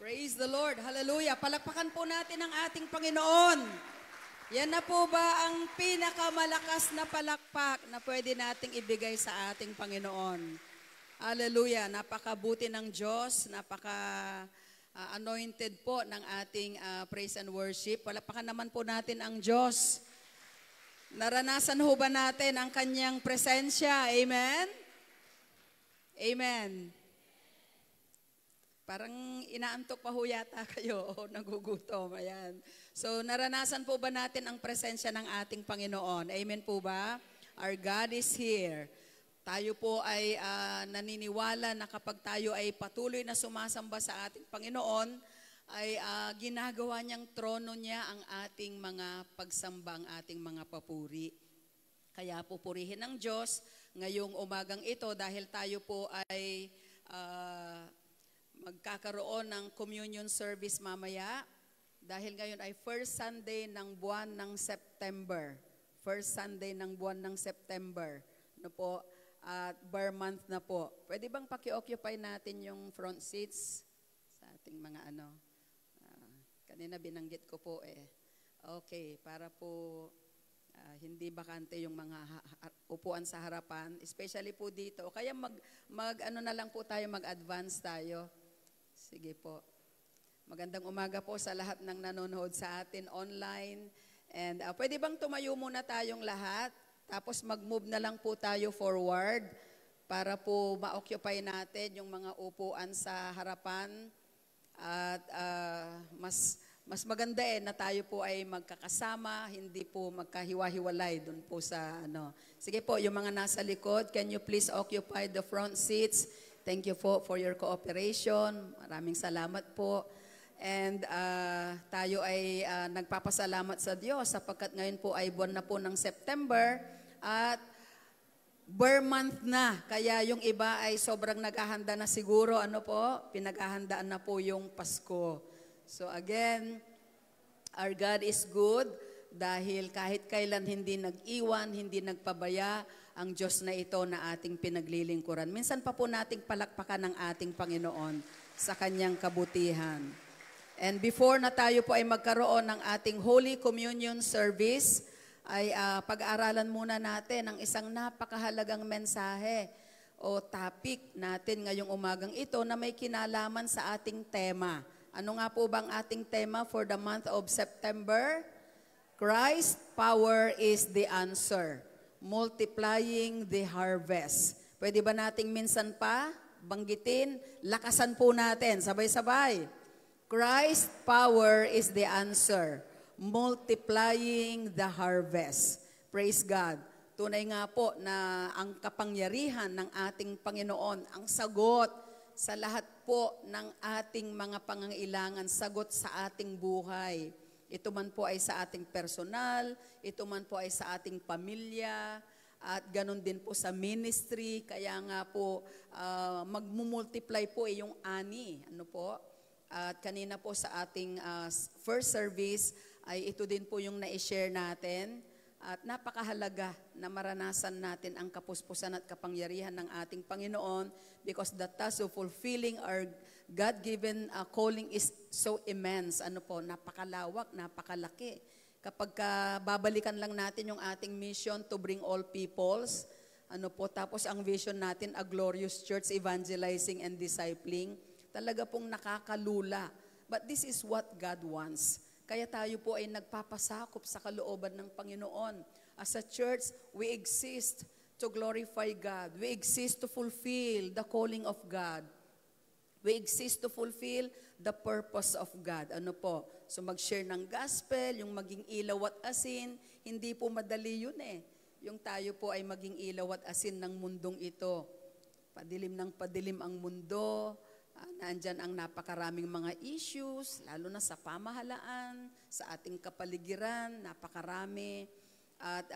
Praise the Lord. Hallelujah. Palakpakan po natin ang ating Panginoon. Yan na po ba ang pinakamalakas na palakpak na pwede nating ibigay sa ating Panginoon? Hallelujah. Napakabuti ng Diyos. Anointed po ng ating praise and worship. Palakpakan naman po natin ang Diyos. Naranasan ho ba natin ang kanyang presensya? Amen? Amen. Parang inaantok pa ho yata kayo o nagugutom. Ayan. So naranasan po ba natin ang presensya ng ating Panginoon? Amen po ba? Our God is here. Tayo po ay naniniwala na kapag tayo ay patuloy na sumasamba sa ating Panginoon, ay ginagawa niyang trono niya ang ating mga pagsamba, ang ating mga papuri. Kaya pupurihin ng Diyos ngayong umagang ito dahil tayo po ay magkakaroon ng communion service mamaya dahil ngayon ay first Sunday ng buwan ng September. First Sunday ng buwan ng September. No po, at bar month na po. Pwede bang paki-occupy natin yung front seats sa ating mga kanina binanggit ko po eh. Okay, para po hindi bakante yung mga upuan sa harapan, especially po dito. Kaya mag-advance tayo. Sige po. Magandang umaga po sa lahat ng nanonood sa atin online. And pwede bang tumayo muna tayong lahat? Tapos mag-move na lang po tayo forward para po ma-occupy natin yung mga upuan sa harapan. At mas maganda na tayo po ay magkakasama, hindi po magkahiwa-hiwalay dun po sa Sige po, yung mga nasa likod, can you please occupy the front seats? Thank you po for your cooperation. Maraming salamat po. And tayo ay nagpapasalamat sa Diyos sapagkat ngayon po ay buwan na po ng September at bar month na. Kaya yung iba ay sobrang naghahanda na siguro. Pinaghahandaan na po yung Pasko. So again, our God is good dahil kahit kailan hindi nag-iwan, hindi nagpabaya ang Diyos na ito na ating pinaglilingkuran. Minsan pa po nating palakpakan ng ating Panginoon sa kanyang kabutihan. And before na tayo po ay magkaroon ng ating Holy Communion Service, ay pag-aaralan muna natin ang isang napakahalagang mensahe o topic natin ngayong umagang ito na may kinalaman sa ating tema. Ano nga po bang ating tema for the month of September? Christ, power is the answer. Multiplying the harvest. Pwede ba nating minsan pa banggitin? Lakasan po natin, sabay-sabay. Christ, power is the answer. Multiplying the harvest. Praise God. Tunay nga po na ang kapangyarihan ng ating Panginoon, ang sagot sa lahat po ng ating mga pangangailangan, sagot sa ating buhay. Ito man po ay sa ating personal, ito man po ay sa ating pamilya, at ganun din po sa ministry. Kaya nga po, magmumultiply po yung ani. At kanina po sa ating first service, ay ito din po yung na-share natin. At napakahalaga na maranasan natin ang kapuspusan at kapangyarihan ng ating Panginoon because the task of fulfilling our God-given calling is so immense. Napakalawak, napakalaki. Kapag babalikan lang natin yung ating mission to bring all peoples, tapos ang vision natin, a glorious church evangelizing and discipling, talaga pong nakakalula. But this is what God wants. Kaya tayo po ay nagpapasakop sa kalooban ng Panginoon. As a church, we exist to glorify God. We exist to fulfill the calling of God. We exist to fulfill the purpose of God. So mag-share ng gospel, yung maging ilaw at asin, hindi po madali yun Yung tayo po ay maging ilaw at asin ng mundong ito. Padilim ng padilim ang mundo. Nandyan ang napakaraming mga issues, lalo na sa pamahalaan, sa ating kapaligiran, napakarami. At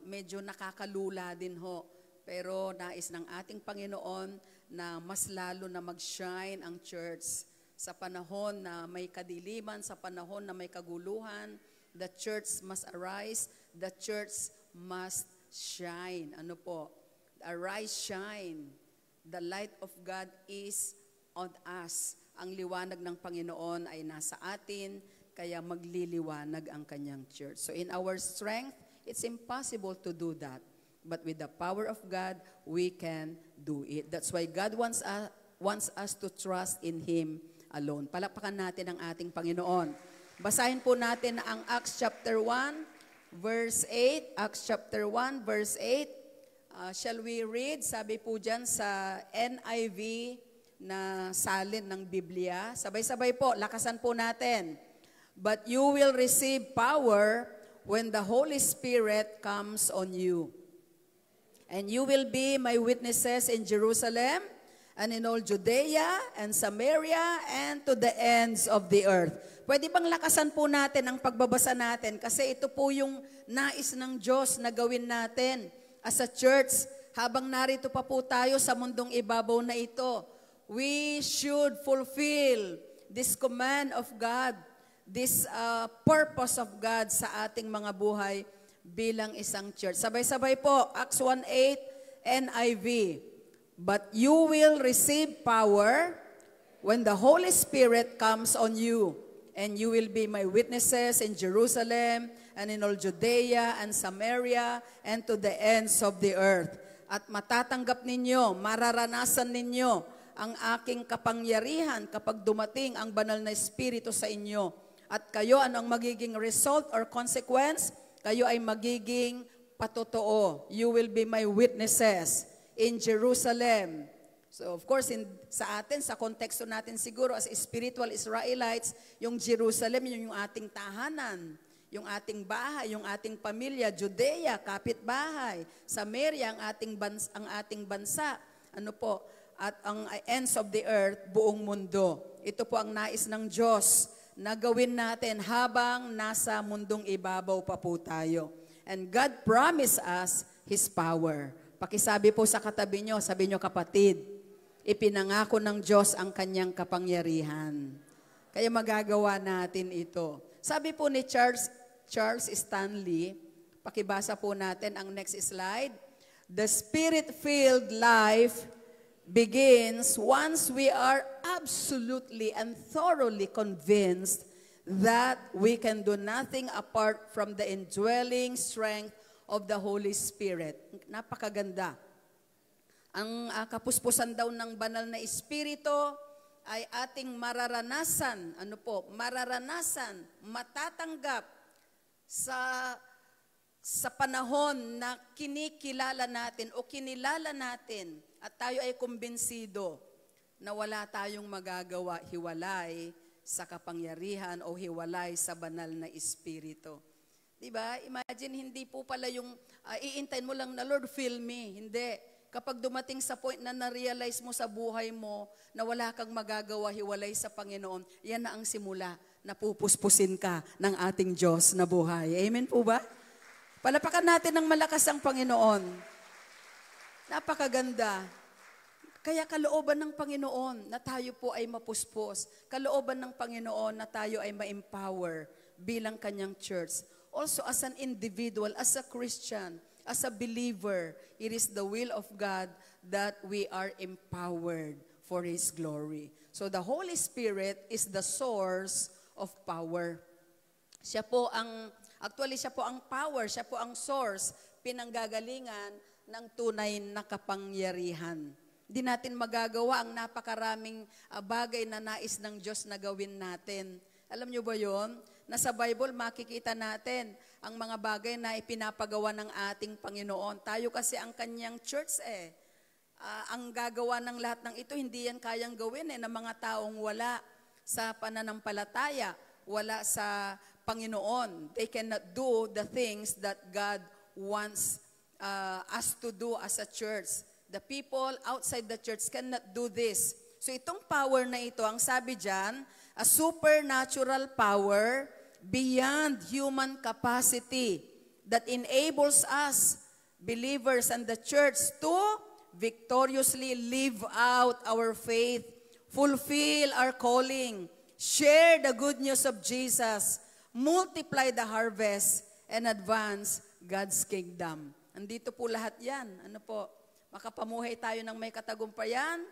medyo nakakalula din ho. Pero nais ng ating Panginoon na mas lalo na mag-shine ang church sa panahon na may kadiliman, sa panahon na may kaguluhan. The church must arise, the church must shine. Arise, shine. The light of God is on us ang liwanag ng Panginoon ay nasa atin, kaya magliliwanag ang kanyang church. So in our strength, it's impossible to do that. But with the power of God, we can do it. That's why God wants us to trust in Him alone. Palakpakan natin ang ating Panginoon. Basahin po natin ang Acts chapter 1, verse 8. Acts chapter 1, verse 8. Shall we read? Sabi po dyan sa NIV na salin ng Biblia. Sabay-sabay po, lakasan po natin. But you will receive power when the Holy Spirit comes on you. And you will be my witnesses in Jerusalem and in all Judea and Samaria and to the ends of the earth. Pwede bang lakasan po natin ang pagbabasa natin? Kasi ito po yung nais ng Diyos na gawin natin as a church habang narito pa po tayo sa mundong ibabaw na ito. We should fulfill this command of God, this purpose of God sa ating mga buhay bilang isang church. Sabay-sabay po, Acts 1:8, NIV. But you will receive power when the Holy Spirit comes on you, and you will be my witnesses in Jerusalem and in all Judea and Samaria and to the ends of the earth. At matatanggap ninyo, mararanasan ninyo ang aking kapangyarihan kapag dumating ang banal na Espiritu sa inyo. At kayo, ano ang magiging result or consequence? Kayo ay magiging patotoo. You will be my witnesses in Jerusalem. So of course, sa atin, sa konteksto natin siguro as spiritual Israelites, yung Jerusalem, yun yung ating tahanan, yung ating bahay, yung ating pamilya, Judea, kapitbahay, Samaria, ang ating bansa, at ang ends of the earth, buong mundo. Ito po ang nais ng Diyos na gawin natin habang nasa mundong ibabaw pa po tayo. And God promised us His power. Pakisabi po sa katabi nyo, sabi nyo kapatid, ipinangako ng Diyos ang kanyang kapangyarihan. Kaya magagawa natin ito. Sabi po ni Charles Stanley, pakibasa po natin ang next slide. The Spirit-filled life begins once we are absolutely and thoroughly convinced that we can do nothing apart from the indwelling strength of the Holy Spirit. Napakaganda. Ang kapuspusan daw ng banal na Espiritu ay ating mararanasan, matatanggap sa panahon na kinikilala natin o kinilala natin at tayo ay kumbinsido na wala tayong magagawa hiwalay sa kapangyarihan o hiwalay sa banal na Espiritu. Diba? Imagine, hindi po pala yung iintayin mo lang na, Lord, fill me. Hindi. Kapag dumating sa point na na-realize mo sa buhay mo na wala kang magagawa hiwalay sa Panginoon, yan na ang simula na pupuspusin ka ng ating Diyos na buhay. Amen po ba? Palapakan natin ng malakas ang Panginoon. Napakaganda. Kaya kalooban ng Panginoon na tayo po ay mapuspos. Kalooban ng Panginoon na tayo ay ma-empower bilang kanyang church. Also as an individual, as a Christian, as a believer, it is the will of God that we are empowered for His glory. So the Holy Spirit is the source of power. Siya po ang power, siya po ang source, pinanggagalingan ng tunay na kapangyarihan. Hindi natin magagawa ang napakaraming bagay na nais ng Diyos na gawin natin. Alam niyo ba yon? Nasa Bible, makikita natin ang mga bagay na ipinapagawa ng ating Panginoon. Tayo kasi ang kanyang church ang gagawa ng lahat ng ito, hindi yan kayang gawin ng mga taong wala sa pananampalataya, wala sa Panginoon. They cannot do the things that God wants us to do as a church. The people outside the church cannot do this. So itong power na ito, ang sabi dyan, a supernatural power beyond human capacity that enables us, believers and the church, to victoriously live out our faith, fulfill our calling, share the good news of Jesus, multiply the harvest, and advance God's kingdom. Andito po lahat yan. Makapamuhay tayo ng may katagumpayan,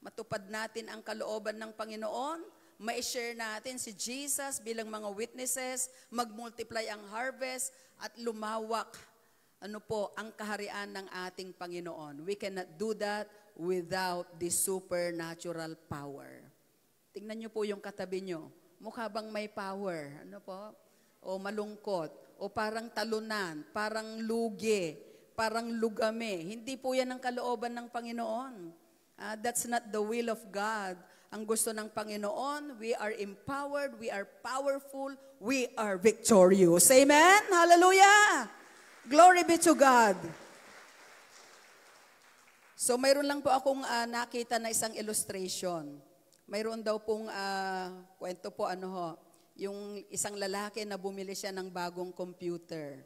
matupad natin ang kalooban ng Panginoon, ma-share natin si Jesus bilang mga witnesses, mag-multiply ang harvest, at lumawak ang kaharian ng ating Panginoon. We cannot do that without the supernatural power. Tingnan niyo po yung katabi niyo. Mukha bang may power? O malungkot, o parang talunan, parang lugi, parang lugame. Hindi po yan ang kalooban ng Panginoon. That's not the will of God. Ang gusto ng Panginoon, we are empowered, we are powerful, we are victorious. Amen? Hallelujah! Glory be to God. So mayroon lang po akong nakita na isang illustration. Mayroon daw pong kwento po yung isang lalaki na bumili siya ng bagong computer.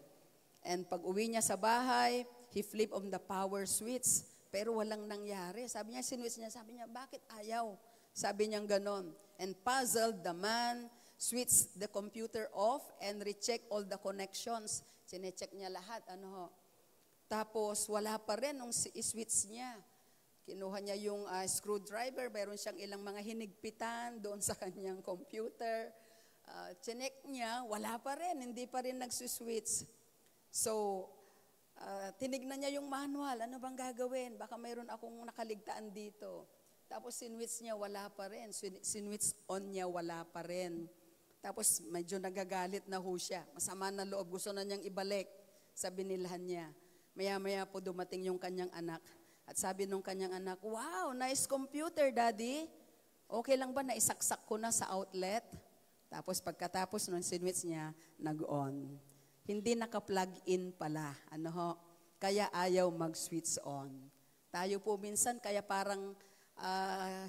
And pag uwi niya sa bahay, he flipped on the power switch, pero walang nangyari. Sabi niya, sinwitch niya, sabi niya, bakit ayaw? Sabi niya ganon. And puzzled, the man switched the computer off and rechecked all the connections. Sinecheck niya lahat, Tapos, wala pa rin nung switch niya. Kinuha niya yung screwdriver, mayroon siyang ilang mga hinigpitan doon sa kanyang computer. Chinek niya, wala pa rin, hindi pa rin nagsuswitch. So, tinignan niya yung manual, ano bang gagawin? Baka mayroon akong nakaligtaan dito. Tapos sinwitch niya, wala pa rin. Sinwitch on niya, wala pa rin. Tapos medyo nagagalit na ho siya. Masama na loob, gusto na niyang ibalik. Sabi nilhan niya. Maya-maya po dumating yung kanyang anak. At sabi nung kanyang anak, wow, nice computer, Daddy. Okay lang ba na isaksak ko na sa outlet? Tapos pagkatapos nung sinwitch niya, nag-on. Hindi naka-plug in pala. Kaya ayaw mag-switch on. Tayo po minsan, kaya parang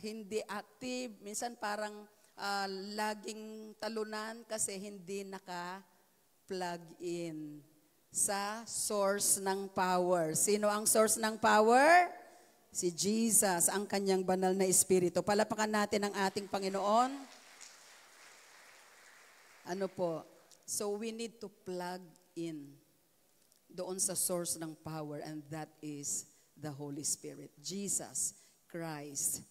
hindi active. Minsan parang laging talunan kasi hindi naka-plug in sa source ng power. Sino ang source ng power? Si Jesus, ang kanyang banal na espiritu. Palapakan natin ang ating Panginoon. So we need to plug in doon sa source ng power, and that is the Holy Spirit. Jesus Christ.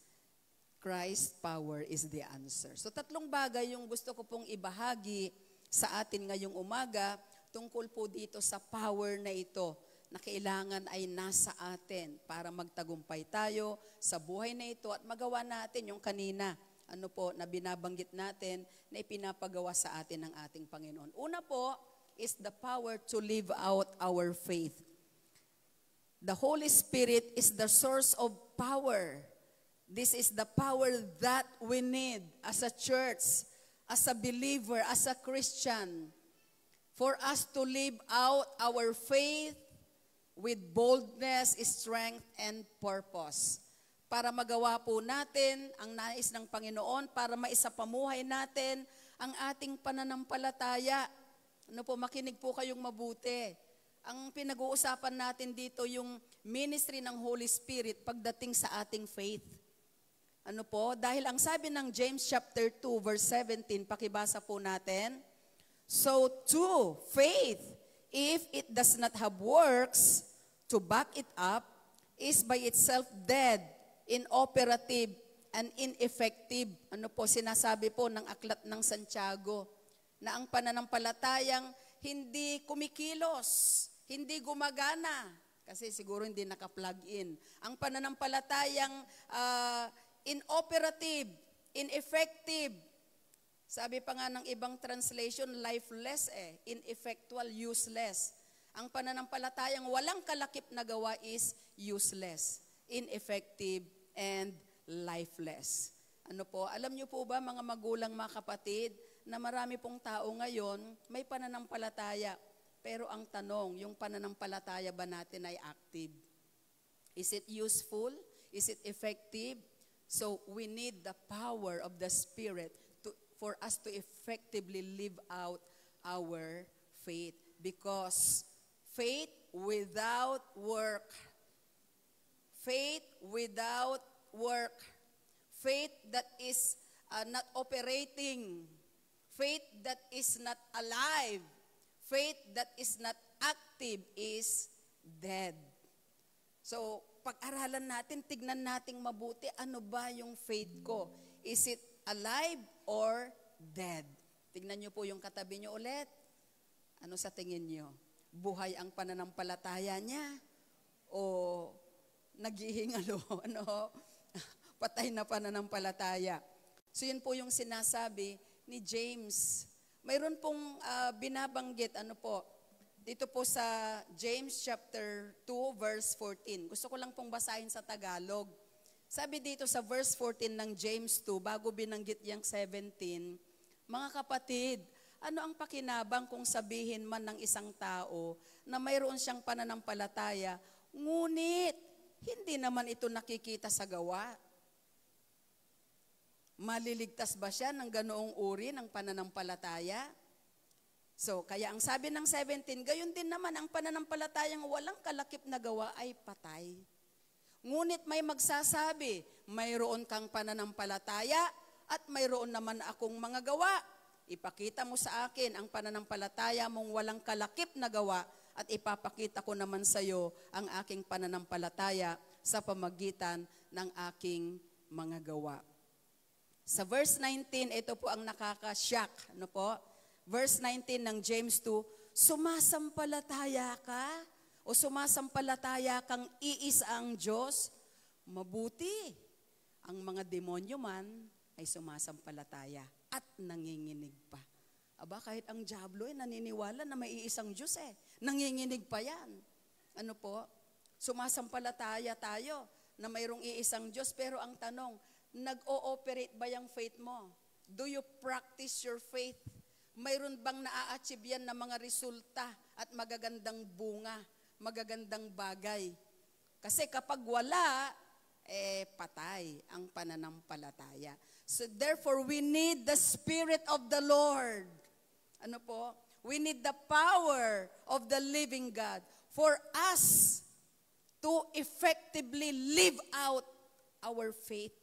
Christ's power is the answer. So 3 bagay yung gusto ko pong ibahagi sa atin ngayong umaga tungkol po dito sa power na ito na kailangan ay nasa atin para magtagumpay tayo sa buhay na ito at magawa natin yung kanina na binabanggit natin na ipinapagawa sa atin ng ating Panginoon. Una po is the power to live out our faith. The Holy Spirit is the source of power. This is the power that we need as a church, as a believer, as a Christian, for us to live out our faith with boldness, strength, and purpose. Para magawa po natin ang nais ng Panginoon, para maisapamuhay natin ang ating pananampalataya. Makinig po kayong mabuti. Ang pinag-uusapan natin dito yung ministry ng Holy Spirit pagdating sa ating faith. Dahil ang sabi ng James chapter 2 verse 17, pakibasa po natin. So too, faith, if it does not have works to back it up, is by itself dead, inoperative, and ineffective. Sinasabi po ng aklat ng Santiago, na ang pananampalatayang hindi kumikilos, hindi gumagana, kasi siguro hindi naka-plug in. Ang pananampalatayang inoperative, ineffective. Sabi pa nga ng ibang translation, lifeless ineffectual, useless. Ang pananampalatayang walang kalakip na gawa is useless, ineffective, and lifeless. Alam niyo po ba mga magulang, mga kapatid, na marami pong tao ngayon may pananampalataya. Pero ang tanong, yung pananampalataya ba natin ay active? Is it useful? Is it effective? So we need the power of the Spirit for us to effectively live out our faith. Because faith without work, faith without work, faith that is not operating, faith that is not alive, faith that is not active is dead. So, pag-aralan natin, tignan nating mabuti, ano ba yung faith ko? Is it alive or dead? Tignan niyo po yung katabi niyo ulit. Ano sa tingin niyo? Buhay ang pananampalataya niya? O naghihingalo? Ano? Patay na pananampalataya. So yun po yung sinasabi ni James. Mayroon pong binabanggit, ano po, dito po sa James chapter 2 verse 14. Gusto ko lang pong basahin sa Tagalog. Sabi dito sa verse 14 ng James 2, bago binanggit yung 17, mga kapatid, ano ang pakinabang kung sabihin man ng isang tao na mayroon siyang pananampalataya, ngunit hindi naman ito nakikita sa gawa? Maliligtas ba siya ng ganoong uri ng pananampalataya? So, kaya ang sabi ng 17, gayon din naman ang pananampalatayang walang kalakip na gawa ay patay. Ngunit may magsasabi, mayroon kang pananampalataya at mayroon naman akong mga gawa. Ipakita mo sa akin ang pananampalataya mong walang kalakip na gawa at ipapakita ko naman sa iyo ang aking pananampalataya sa pamagitan ng aking mga gawa. Sa verse 19, ito po ang nakaka-shock. Ano po? Verse 19 ng James 2, sumasampalataya ka o sumasampalataya kang iisa ang Diyos, mabuti. Ang mga demonyo man ay sumasampalataya at nanginginig pa. Aba, kahit ang diablo ay naniniwala na may iisang Diyos nanginginig pa yan. Ano po? Sumasampalataya tayo na mayroong iisang Diyos, pero ang tanong, nag-o-operate ba yung faith mo? Do you practice your faith? Mayroon bang naa-achieve yan na mga resulta at magagandang bunga, magagandang bagay? Kasi kapag wala, patay ang pananampalataya. So therefore, we need the Spirit of the Lord. Ano po? We need the power of the living God for us to effectively live out our faith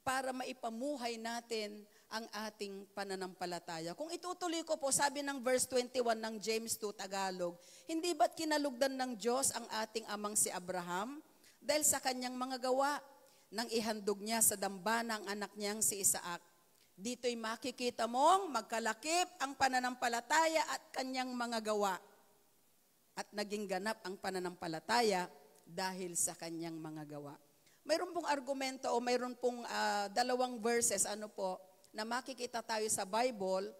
para maipamuhay natin ang ating pananampalataya. Kung itutuloy ko po, sabi ng verse 21 ng James 2 Tagalog, hindi ba't kinalugdan ng Diyos ang ating amang si Abraham dahil sa kanyang mga gawa nang ihandog niya sa dambana ang anak niyang si Isaac? Dito'y makikita mong magkalakip ang pananampalataya at kanyang mga gawa. At naging ganap ang pananampalataya dahil sa kanyang mga gawa. Mayroon pong argumento o mayroon pong dalawang verses, ano po, na makikita tayo sa Bible.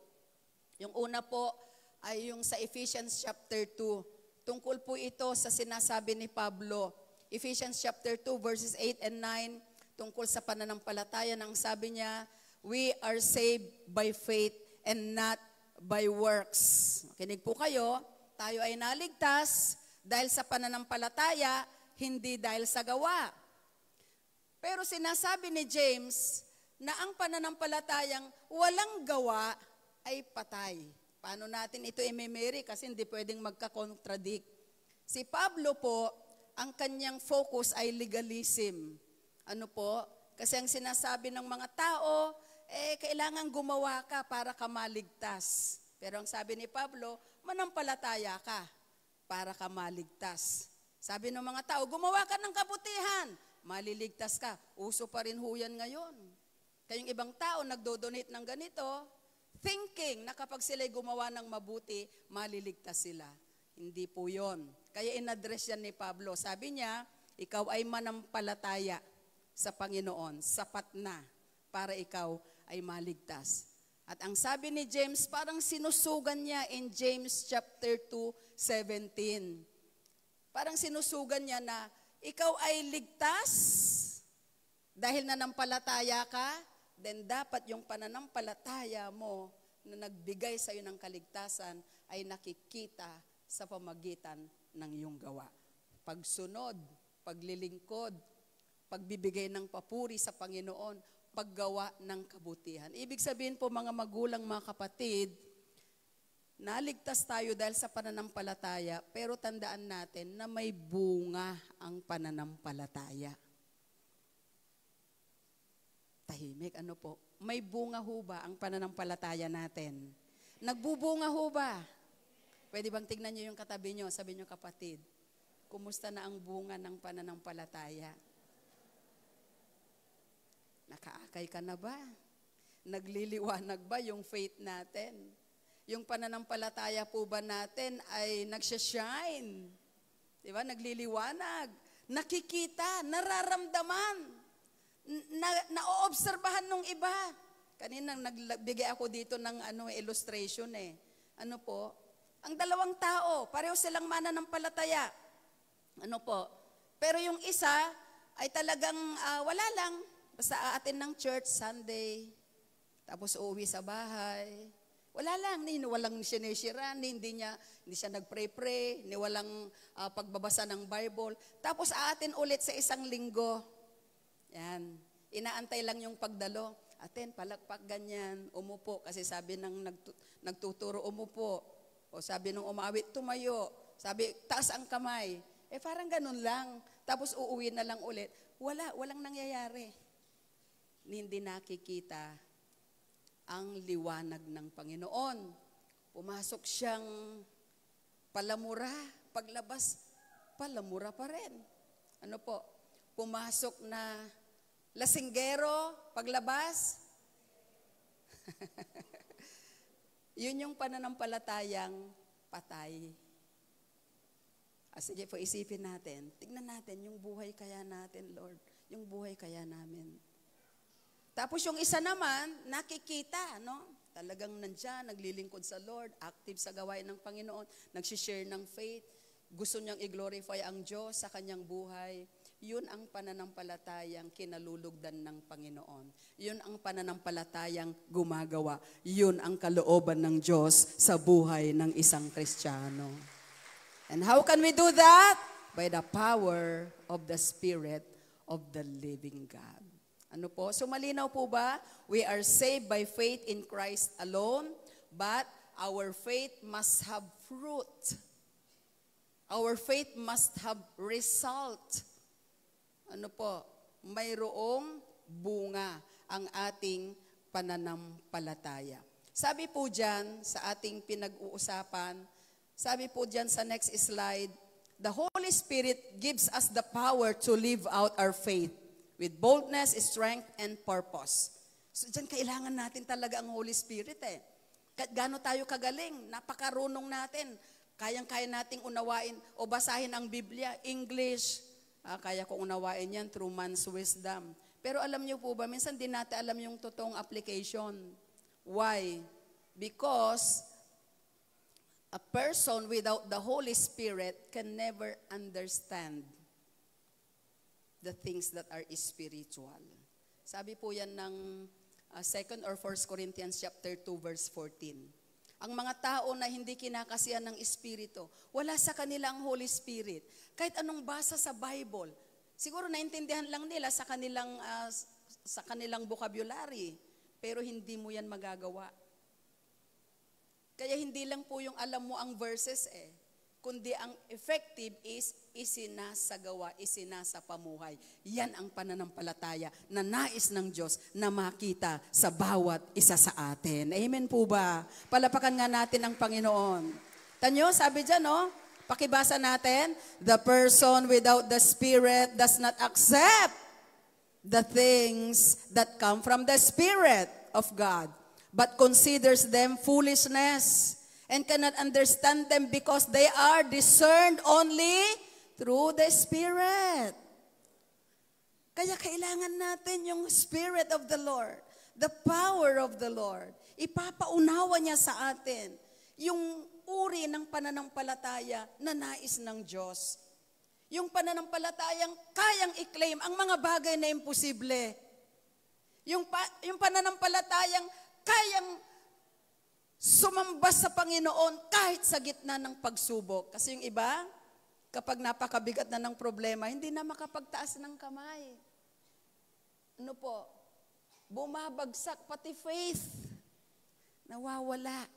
Yung una po ay yung sa Ephesians chapter 2. Tungkol po ito sa sinasabi ni Pablo. Ephesians chapter 2 verses 8 and 9, tungkol sa pananampalataya, nang sabi niya, we are saved by faith and not by works. Kinig po kayo, tayo ay naligtas dahil sa pananampalataya, hindi dahil sa gawa. Pero sinasabi ni James na ang pananampalatayang walang gawa ay patay. Paano natin ito i-memory? Kasi hindi pwedeng magka-contradict. Si Pablo po, ang kanyang focus ay legalism. Ano po? Kasi ang sinasabi ng mga tao, kailangan gumawa ka para ka maligtas. Pero ang sabi ni Pablo, manampalataya ka para ka maligtas. Sabi ng mga tao, gumawa ka ng kabutihan, maliligtas ka. Uso pa rin ho yan ngayon. Kayong ibang tao nagdo-donate ng ganito, thinking na kapag sila'y gumawa ng mabuti, maliligtas sila. Hindi po yon. Kaya in-address yan ni Pablo. Sabi niya, ikaw ay manampalataya sa Panginoon, sapat na para ikaw ay maligtas. At ang sabi ni James, parang sinusugan niya in James chapter 2:17. Parang sinusugan niya na ikaw ay ligtas dahil nanampalataya ka, then dapat yung pananampalataya mo na nagbigay sa iyo ng kaligtasan ay nakikita sa pamagitan ng iyong gawa. Pagsunod, paglilingkod, pagbibigay ng papuri sa Panginoon, paggawa ng kabutihan. Ibig sabihin po mga magulang, mga kapatid, naligtas tayo dahil sa pananampalataya, pero tandaan natin na may bunga ang pananampalataya. Tahimik, ano po? May bunga ho ba ang pananampalataya natin? Nagbubunga ho ba? Pwede bang tignan niyo yung katabi niyo, sabi niyo kapatid, Kumusta na ang bunga ng pananampalataya? Nakaakay ka na ba? Nagliliwanag ba yung faith natin? Yung pananampalataya po ba natin ay nagsha-shine? Di ba? Nagliliwanag. Nakikita, nararamdaman, na-oobserbahan ng iba. Kanina nagbigay ako dito ng illustration eh. Ano po? Ang dalawang tao, pareho silang mananampalataya. Ano po? Pero yung isa ay talagang wala lang. Basta aatin ng church Sunday, tapos uuwi sa bahay. Wala lang, walang sinisiran, hindi siya nag-pray-pray, walang pagbabasa ng Bible. Tapos aatin ulit sa isang linggo. Yan. Inaantay lang yung pagdalo. Atin, palakpak ganyan, umupo. Kasi sabi ng nagtuturo, umupo. O sabi ng umawit, tumayo. Sabi, taas ang kamay. Parang ganun lang. Tapos uuwi na lang ulit. Walang nangyayari. Hindi nakikita ang liwanag ng Panginoon. Pumasok siyang palamura. Paglabas, palamura pa rin. Ano po? Pumasok na lasinggero, paglabas. Yun yung pananampalatayang patay. Sige po, isipin natin. Tignan natin yung buhay kaya natin, Lord. Yung buhay kaya namin. Tapos yung isa naman, nakikita, no? Talagang nandyan, naglilingkod sa Lord, active sa gawain ng Panginoon, nagsishare ng faith, gusto niyang i-glorify ang Diyos sa kanyang buhay. Yun ang pananampalatayang kinalulugdan ng Panginoon. Yun ang pananampalatayang gumagawa. Yun ang kalooban ng Diyos sa buhay ng isang Kristiyano. And how can we do that? By the power of the Spirit of the living God. Ano po? So malinaw po ba? We are saved by faith in Christ alone, but our faith must have fruit. Our faith must have result. Ano po? Mayroong bunga ang ating pananampalataya. Sabi po dyan sa ating pinag-uusapan, sabi po dyan sa next slide, the Holy Spirit gives us the power to live out our faith with boldness, strength, and purpose. So dyan kailangan natin talaga ang Holy Spirit eh. Gaano tayo kagaling, napakarunong natin, kayang-kaya nating unawain o basahin ang Biblia, English, kaya ko unawain yan through man's wisdom. Pero alam niyo po ba, minsan din natin alam yung totoong application. Why? Because a person without the Holy Spirit can never understand the things that are spiritual. Sabi po yan ng 2 or 1 Corinthians chapter 2 verse 14. Ang mga tao na hindi kinakasihan ng Espiritu, wala sa kanila ang Holy Spirit. Kahit anong basa sa Bible, siguro naintindihan lang nila sa kanilang vocabulary, pero hindi mo yan magagawa. Kaya hindi lang po yung alam mo ang verses kundi ang effective is isinasagawa, isinasapamuhay. Yan ang pananampalataya na nais ng Diyos na makita sa bawat isa sa atin. Amen po ba? Palapakan nga natin ang Panginoon. Tanyo, sabi dyan, no? Pakibasa natin, the person without the Spirit does not accept the things that come from the Spirit of God, but considers them foolishness and cannot understand them because they are discerned only through the Spirit. Kaya kailangan natin yung Spirit of the Lord, the power of the Lord. Ipapaunawa niya sa atin yung uri ng pananampalataya na nais ng Diyos. Yung pananampalatayang kayang i-claim ang mga bagay na imposible. Yung pananampalatayang kayang sumamba sa Panginoon kahit sa gitna ng pagsubok. Kasi yung iba, kapag napakabigat na ng problema, hindi na makapagtaas ng kamay. Ano po? Bumabagsak pati faith. Nawawala.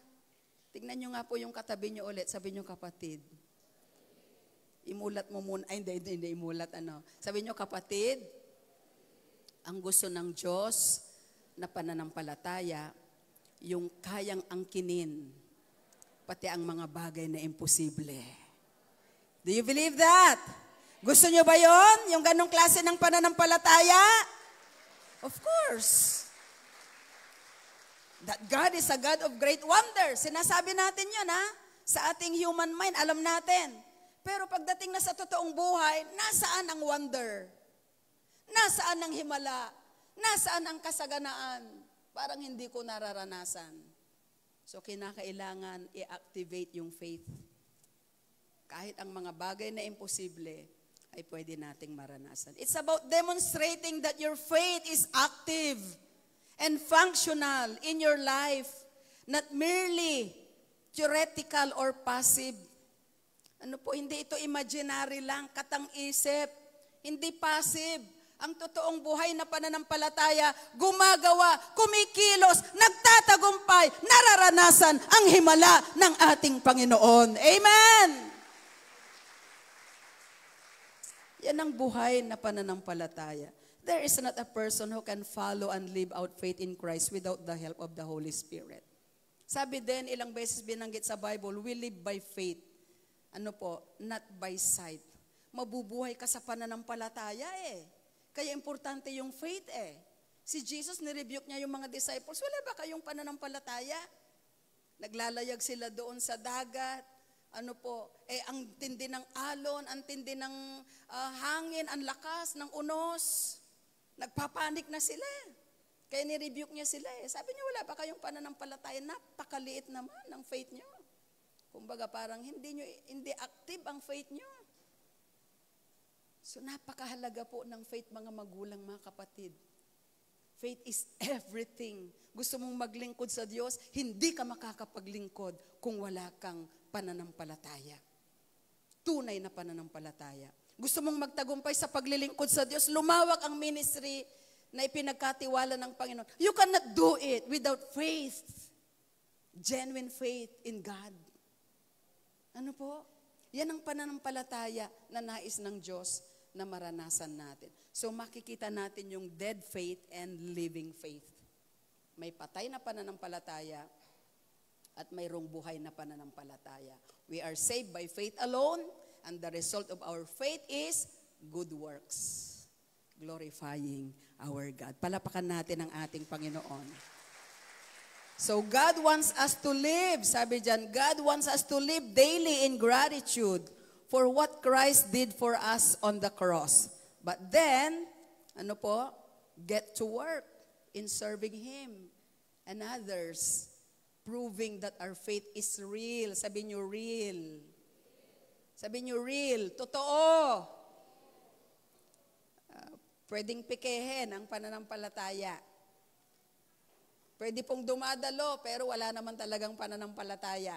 Tingnan nyo nga po yung katabi nyo ulit. Sabi nyo, kapatid. Imulat mo muna. Ay, hindi imulat. Sabi nyo, kapatid, ang gusto ng Diyos na pananampalataya, yung kayang angkinin, pati ang mga bagay na imposible. Do you believe that? Gusto nyo ba yon? Yung ganong klase ng pananampalataya? Of course. That God is a God of great wonders. Sinasabi natin yan, ha? Sa ating human mind, alam natin. Pero pagdating na sa totoong buhay, nasaan ang wonder? Nasaan ang himala? Nasaan ang kasaganaan? Parang hindi ko nararanasan. So, kinakailangan i-activate yung faith. Kahit ang mga bagay na imposible, ay pwede nating maranasan. It's about demonstrating that your faith is active and functional in your life, not merely theoretical or passive. Ano po, hindi ito imaginary lang, katang-isip, hindi passive. Ang totoong buhay na pananampalataya, gumagawa, kumikilos, nagtatagumpay, nararanasan ang himala ng ating Panginoon. Amen! Yan ang buhay na pananampalataya. There is not a person who can follow and live out faith in Christ without the help of the Holy Spirit. Sabi din, ilang beses binanggit sa Bible, we live by faith. Ano po? Not by sight. Mabubuhay ka sa pananampalataya eh. Kaya importante yung faith eh. Si Jesus, nirebuke niya yung mga disciples, wala ba kayong pananampalataya? Naglalayag sila doon sa dagat. Ano po, ang tindi ng alon, ang tindi ng hangin, ang lakas ng unos. Nagpapanik na sila. Kaya nirebuke niya sila eh. Sabi niya, wala pa kayong pananampalataya, napakaliit naman ng faith niyo. Kumbaga parang hindi active ang faith niyo. So napakahalaga po ng faith, mga magulang, mga kapatid. Faith is everything. Gusto mong maglingkod sa Diyos, hindi ka makakapaglingkod kung wala kang pananampalataya. Tunay na pananampalataya. Gusto mong magtagumpay sa paglilingkod sa Diyos, lumawak ang ministry na ipinagkatiwala ng Panginoon. You cannot do it without faith. Genuine faith in God. Ano po? Yan ang pananampalataya na nais ng Diyos na maranasan natin. So makikita natin yung dead faith and living faith. May patay na pananampalataya at mayroong buhay na pananampalataya. We are saved by faith alone, and the result of our faith is good works. Glorifying our God. Palapakan natin ang ating Panginoon. So God wants us to live, sabi dyan, God wants us to live daily in gratitude for what Christ did for us on the cross. But then, ano po, get to work in serving Him and others, proving that our faith is real. Sabi niyo, real. Sabi niyo, real. Totoo. Pwedeng pikehin ang pananampalataya. Pwede pong dumadalo, pero wala naman talagang pananampalataya.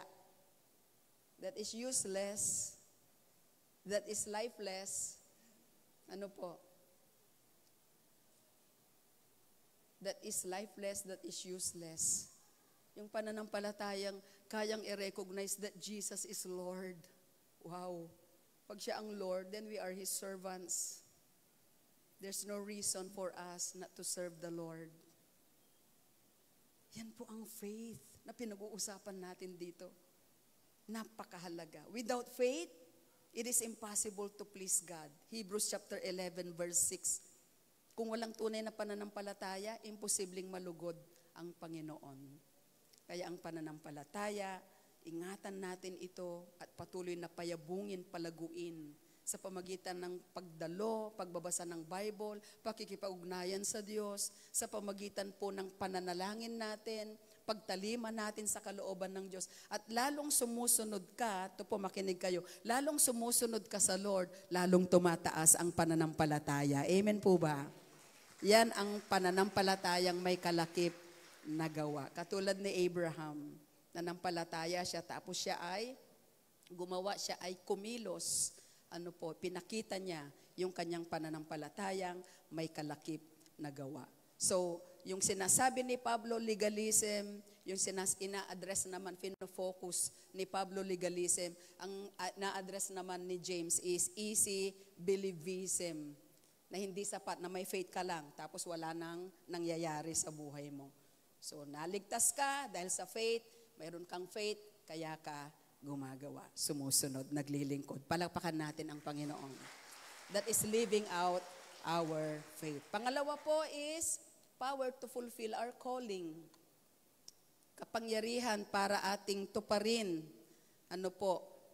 That is useless. That is lifeless. Ano po? That is lifeless, that is useless. Yung pananampalatayang kayang i-recognize that Jesus is Lord. Wow. Pag siya ang Lord, then we are His servants. There's no reason for us not to serve the Lord. Yan po ang faith na pinag-uusapan natin dito. Napakahalaga. Without faith, it is impossible to please God. Hebrews chapter 11 verse 6. Kung walang tunay na pananampalataya, imposibleng malugod ang Panginoon. Kaya ang pananampalataya, ingatan natin ito at patuloy na payabungin, palaguin sa pamagitan ng pagdalo, pagbabasa ng Bible, pakikipag-ugnayan sa Diyos, sa pamagitan po ng pananalangin natin, pagtalima natin sa kalooban ng Diyos. At lalong sumusunod ka, ito po makinig kayo, lalong sumusunod ka sa Lord, lalong tumataas ang pananampalataya. Amen po ba? Yan ang pananampalatayang may kalakip na gawa. Katulad ni Abraham, nanampalataya siya, tapos siya ay gumawa, siya ay kumilos. Ano po, pinakita niya yung kanyang pananampalatayang may kalakip na gawa. So, yung sinasabi ni Pablo, legalism, yung ina-address naman, fino-focus ni Pablo, legalism, ang na-address naman ni James is easy believism, na hindi sapat, na may faith ka lang, tapos wala nang nangyayari sa buhay mo. So, naligtas ka dahil sa faith, mayroon kang faith, kaya ka gumagawa, sumusunod, naglilingkod. Palakpakan natin ang Panginoon. That is living out our faith. Pangalawa po is power to fulfill our calling. Kapangyarihan para ating tuparin,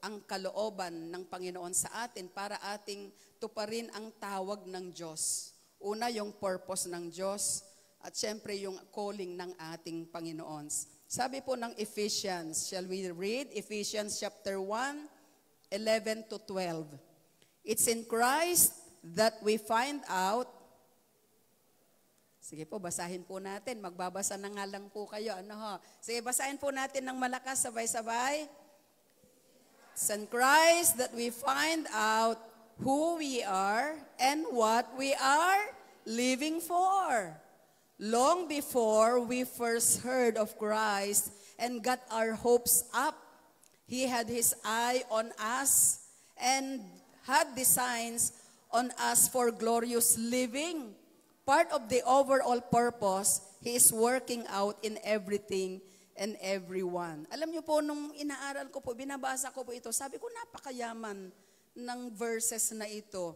ang kalooban ng Panginoon sa atin para ating tuparin ang tawag ng Diyos. Una, yung purpose ng Diyos at syempre yung calling ng ating Panginoon. Sabi po ng Ephesians, shall we read? Ephesians chapter 1, 11 to 12. It's in Christ that we find out. Sige po, basahin po natin. Magbabasa na nga lang po kayo. Sige, basahin po natin ng malakas, sabay-sabay. It's in Christ that we find out who we are and what we are living for. Long before we first heard of Christ and got our hopes up, He had His eye on us and had designs on us for glorious living. Part of the overall purpose He is working out in everything and everyone. Alam niyo po, nung inaaral ko po, binabasa ko po ito, sabi ko napakayaman ng verses na ito.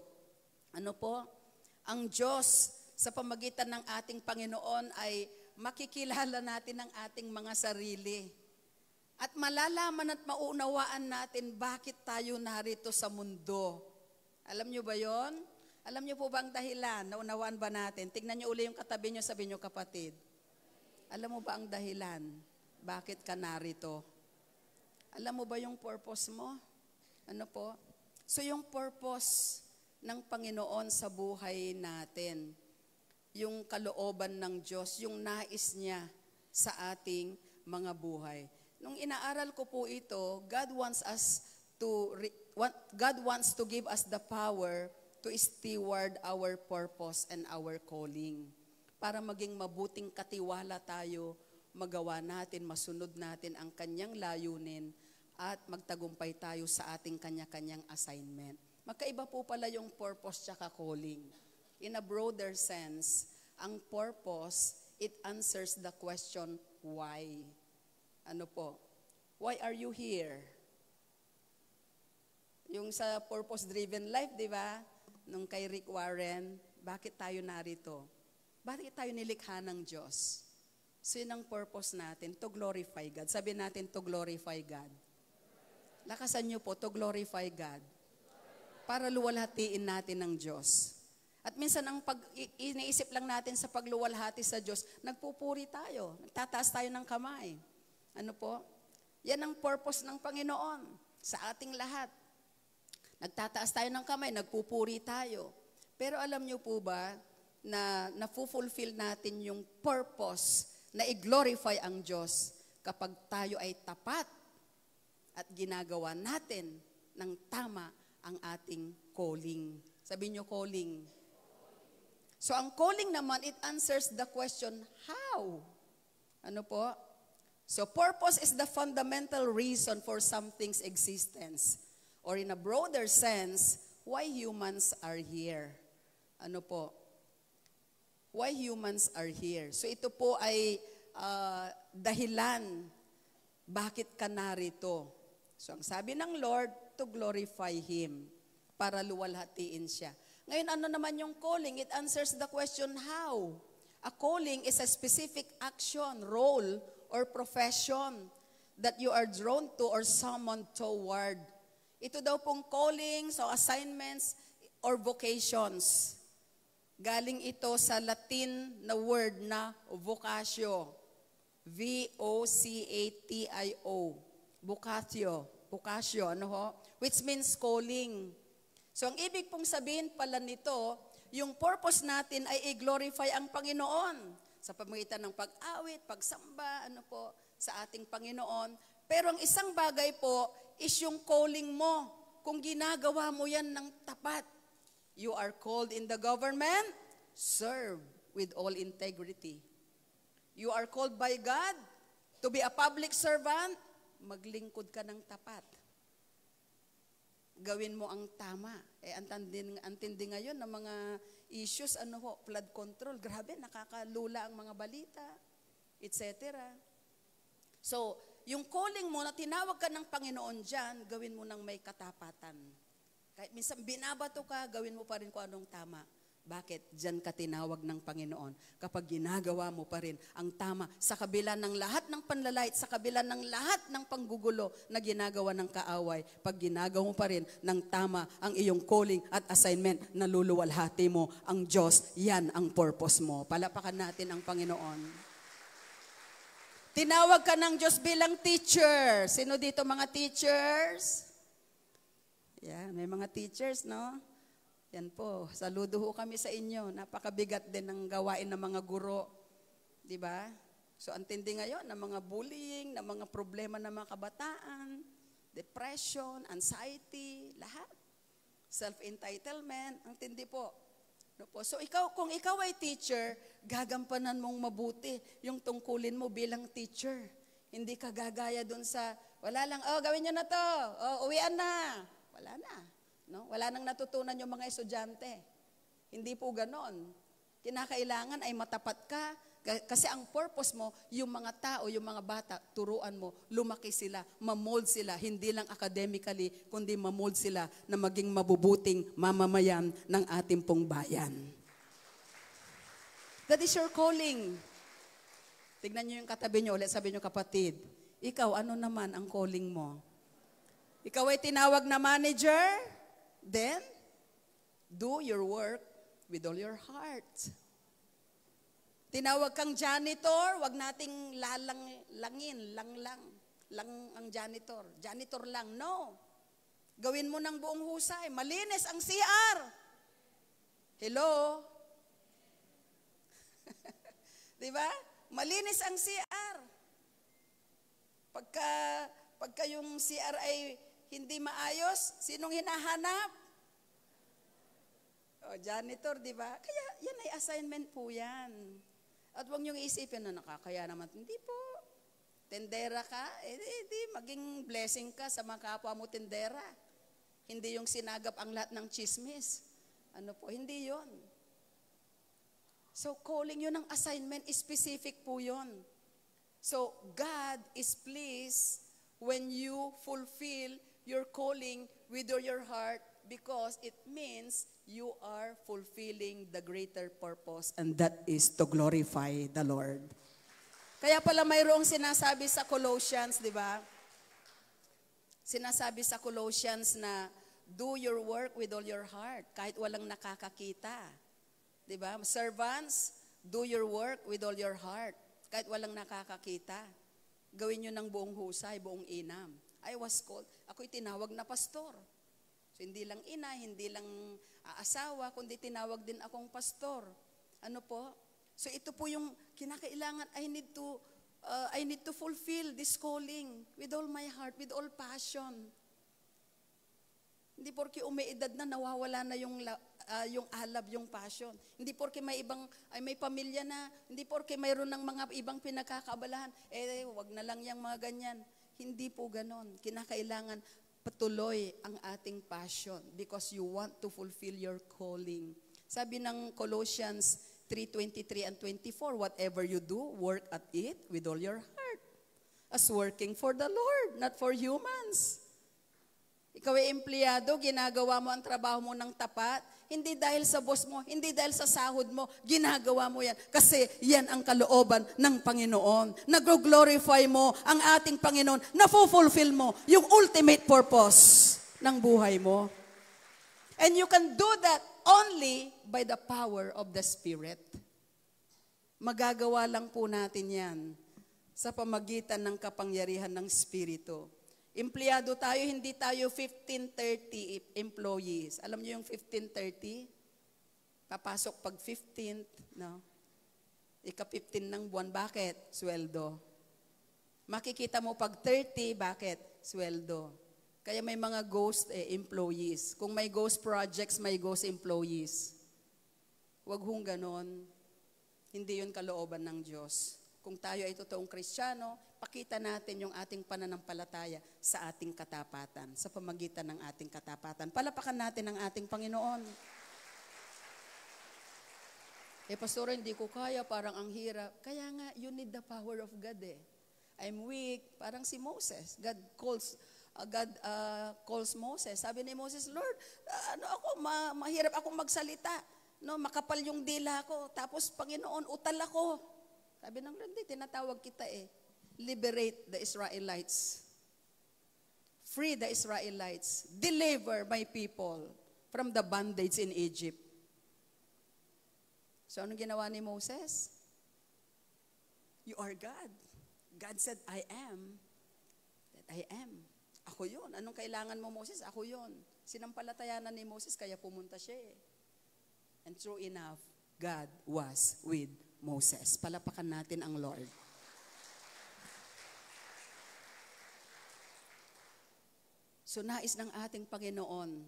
Ang Diyos sa pamagitan ng ating Panginoon ay makikilala natin ang ating mga sarili. At malalaman at maunawaan natin bakit tayo narito sa mundo. Alam niyo ba yon? Alam niyo po ba ang dahilan? Naunawaan ba natin? Tingnan niyo uli yung katabi niyo, sabi niyo, kapatid. Alam mo ba ang dahilan? Bakit ka narito? Alam mo ba yung purpose mo? So yung purpose ng Panginoon sa buhay natin, yung kalooban ng Diyos, yung nais niya sa ating mga buhay. Nung inaaral ko po ito, God wants to give us the power to steward our purpose and our calling. Para maging mabuting katiwala tayo, magawa natin, masunod natin ang kanyang layunin at magtagumpay tayo sa ating kanya-kanyang assignment. Magkaiba po pala yung purpose tsaka calling. In a broader sense, ang purpose, it answers the question, why? Why are you here? Yung sa purpose-driven life, di ba? Nung kay Rick Warren, bakit tayo narito? Bakit tayo nilikha ng Diyos? So yun ang purpose natin, to glorify God. Sabi natin, to glorify God. Lakasan niyo po, to glorify God. Para luwalhatiin natin ng Diyos. At minsan, ang iniisip lang natin sa pagluwalhati sa Diyos, nagpupuri tayo, nagtataas tayo ng kamay. Yan ang purpose ng Panginoon sa ating lahat. Nagtataas tayo ng kamay, nagpupuri tayo. Pero alam niyo po ba na na-fulfill natin yung purpose na i-glorify ang Diyos kapag tayo ay tapat at ginagawa natin ng tama ang ating calling. Sabi niyo, calling. So ang calling naman, it answers the question, how? So purpose is the fundamental reason for something's existence. Or in a broader sense, why humans are here. Why humans are here. So ito po ay dahilan bakit ka narito. So ang sabi ng Lord, to glorify Him, para luwalhatiin siya. Ngayon, ano naman yung calling? It answers the question, how? A calling is a specific action, role, or profession that you are drawn to or summoned toward. Ito daw pong calling, so assignments or vocations. Galing ito sa Latin na word na vocatio. V-O-C-A-T-I-O. Vocatio, which means calling. So ang ibig pong sabihin pala nito, yung purpose natin ay i-glorify ang Panginoon sa pamamagitan ng pag-awit, pagsamba, sa ating Panginoon. Pero ang isang bagay po is yung calling mo. Kung ginagawa mo yan ng tapat, you are called in the government, serve with all integrity. You are called by God to be a public servant, maglingkod ka ng tapat. Gawin mo ang tama. Antindi ngayon ng mga issues, flood control. Grabe, nakakalula ang mga balita, etc. So, yung calling mo na tinawag ka ng Panginoon dyan, gawin mo ng may katapatan. Kahit minsan binabato ka, gawin mo pa rin kung anong tama. Bakit? Diyan ka tinawag ng Panginoon. Kapag ginagawa mo pa rin ang tama sa kabila ng lahat ng panlalait, sa kabila ng lahat ng panggugulo na ginagawa ng kaaway, pag ginagawa mo pa rin ng tama ang iyong calling at assignment, naluluwalhati mo ang Diyos, yan ang purpose mo. Palapakan natin ang Panginoon. Tinawag ka ng Diyos bilang teacher. Sino dito mga teachers? Yeah, may mga teachers, no? Yan po, saludo ho kami sa inyo. Napakabigat din ng gawain ng mga guro. Di ba? So, antindi ngayon ng mga bullying, ng mga problema ng mga kabataan, depression, anxiety, lahat. Self-entitlement, antindi po. No po. So, kung ikaw ay teacher, gagampanan mong mabuti yung tungkulin mo bilang teacher. Hindi ka gagaya dun sa, wala lang, gawin nyo na to, uwian na. Wala na. No? Wala nang natutunan yung mga estudyante. Hindi po ganon. Kinakailangan ay matapat ka kasi ang purpose mo, yung mga tao, yung mga bata, turuan mo, lumaki sila, mamold sila, hindi lang academically, kundi mamold sila na maging mabubuting mamamayan ng ating pong bayan. That is your calling. Tignan nyo yung katabi nyo ulit, sabi nyo kapatid, ikaw, ano naman ang calling mo? Ikaw ay tinawag na manager? Then, do your work with all your heart. Tinawag kang janitor, wag nating lang ang janitor. Janitor lang, no. Gawin mo ng buong husay. Malinis ang CR. Hello? Diba? Malinis ang CR. Pagka yung CR ay hindi maayos, sinong hinahanap? Janitor, di ba? Kaya yan ay assignment po yan. At huwag niyong isipin na nakakaya naman. Hindi po. Tendera ka, di maging blessing ka sa mga kapwa mo tendera. Hindi yung sinagap ang lahat ng chismis. Ano po, hindi yon. So calling yun ng assignment, specific po yun. So God is pleased when you fulfill your calling with all your heart because it means you are fulfilling the greater purpose and that is to glorify the Lord. Kaya pala mayroong sinasabi sa Colossians, di ba? Sinasabi sa Colossians na do your work with all your heart kahit walang nakakakita. Di ba? Servants, do your work with all your heart kahit walang nakakakita. Gawin nyo ng buong husay, buong inam. I was called, ako'y tinawag na pastor. So, hindi lang ina, hindi lang asawa, kundi tinawag din akong pastor. Ano po? So, ito po yung kinakailangan, I need to fulfill this calling with all my heart, with all passion. Hindi porke umiidad na nawawala na yung alab, yung passion. Hindi porke may pamilya na, hindi porke mayroon ng mga ibang pinagkakaabalahan, wag na lang yung mga ganyan. Hindi po ganon. Kinakailangan patuloy ang ating passion because you want to fulfill your calling. Sabi ng Colossians 3:23 and 24, whatever you do, work at it with all your heart. As working for the Lord, not for humans. Ikaw ay empleyado, ginagawa mo ang trabaho mo ng tapat, hindi dahil sa boss mo, hindi dahil sa sahod mo, ginagawa mo yan. Kasi yan ang kalooban ng Panginoon. Nag-glorify mo ang ating Panginoon, na-fulfill mo yung ultimate purpose ng buhay mo. And you can do that only by the power of the Spirit. Magagawa lang po natin yan sa pamagitan ng kapangyarihan ng Espiritu. Empleyado tayo, hindi tayo 15:30 employees. Alam niyo yung 15:30? Papasok pag 15th, no? Ika-15 ng buwan, bakit? Sweldo. Makikita mo pag 30, bakit? Sweldo. Kaya may mga ghost employees. Kung may ghost projects, may ghost employees. Huwag hong ganon. Hindi yun kalooban ng Diyos. Kung tayo ay totoong Kristiyano, pakita natin yung ating pananampalataya sa ating katapatan, sa pamagitan ng ating katapatan. Palapakan natin ang ating Panginoon. Pastor, hindi ko kaya, parang ang hirap. Kaya nga, you need the power of God . I'm weak. Parang si Moses. God calls Moses. Sabi ni Moses, Lord, mahirap akong magsalita. No, makapal yung dila ko. Tapos, Panginoon, utal ako. Sabi ng Lord, hindi, tinatawag kita eh. Liberate the Israelites. Free the Israelites. Deliver my people from the bondage in Egypt. So, anong ginawa ni Moses? You are God. God said, I am. That I am. Ako yun. Anong kailangan mo, Moses? Ako yun. Sinampalatayanan ni Moses, kaya pumunta siya eh. And true enough, God was with Moses. Palapakan natin ang Lord. So nais ng ating Panginoon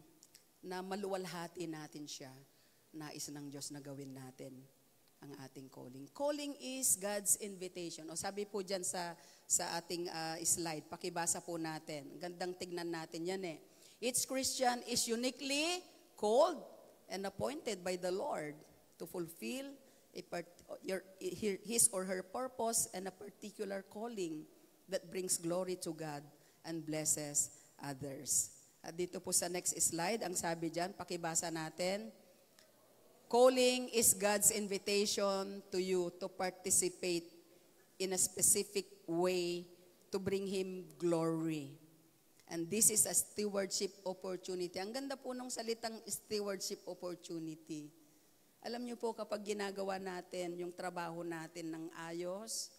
na maluwalhati natin siya. Nais ng Diyos na gawin natin ang ating calling. Calling is God's invitation. O sabi po dyan sa ating slide, pakibasa po natin. Gandang tignan natin yan eh. Each Christian is uniquely called and appointed by the Lord to fulfill his or her purpose and a particular calling that brings glory to God and blesses others. At dito po sa next slide, ang sabi dyan, pakibasa natin. Calling is God's invitation to you to participate in a specific way to bring Him glory. And this is a stewardship opportunity. Ang ganda po ng salitang stewardship opportunity. Alam niyo po, kapag ginagawa natin yung trabaho natin ng ayos,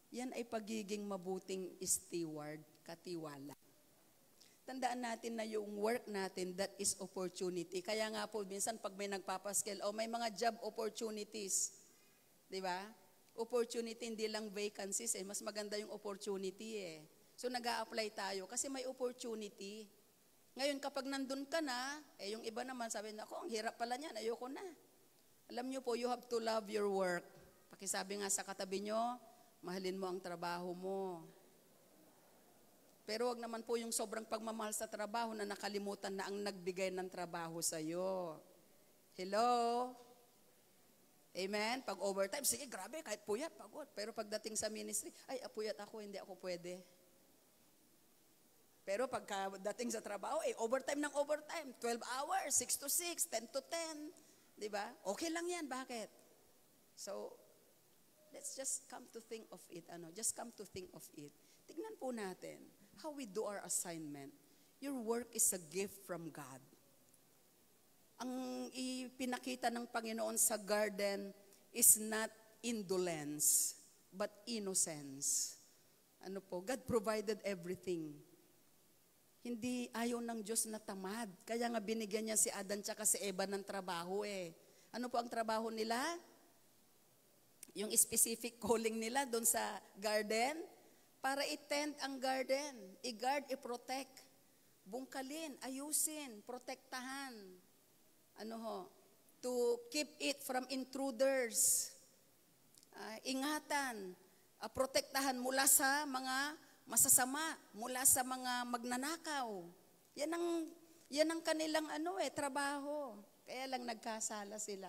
yan ay pagiging mabuting steward, katiwala. Tandaan natin na yung work natin, that is opportunity. Kaya nga po, minsan pag may nagpapaskil, may mga job opportunities. Di ba? Opportunity, hindi lang vacancies eh. Mas maganda yung opportunity eh. So nag-a-apply tayo kasi may opportunity. Ngayon, kapag nandun ka na, yung iba naman sabi na, ang hirap pala niyan, ayoko na. Alam niyo po, you have to love your work. Pakisabi nga sa katabi nyo, mahalin mo ang trabaho mo. Pero wag naman po yung sobrang pagmamahal sa trabaho na nakalimutan na ang nagbigay ng trabaho sa iyo. Hello? Amen? Pag overtime, sige, grabe, kahit puyat, pagod. Pero pagdating sa ministry, ay, puyat ako, hindi ako pwede. Pero pagdating sa trabaho, overtime ng overtime, 12 hours, 6 to 6, 10 to 10. Di ba? Okay lang yan, bakit? So, let's just come to think of it. Just come to think of it. Tignan po natin how we do our assignment. Your work is a gift from God. Ang ipinakita ng Panginoon sa garden is not indolence, but innocence. God provided everything. Hindi ayaw ng Diyos na tamad. Kaya nga binigyan niya si Adan tsaka si Eva ng trabaho eh. Ano po ang trabaho nila? Yung specific calling nila doon sa garden, para i-tend ang garden, i-guard, i-protect, bungkalin, ayusin, protektahan. To keep it from intruders. Ingatan, protektahan mula sa mga masasama, mula sa mga magnanakaw. Yan ang kanilang trabaho. Kaya lang nagkasala sila.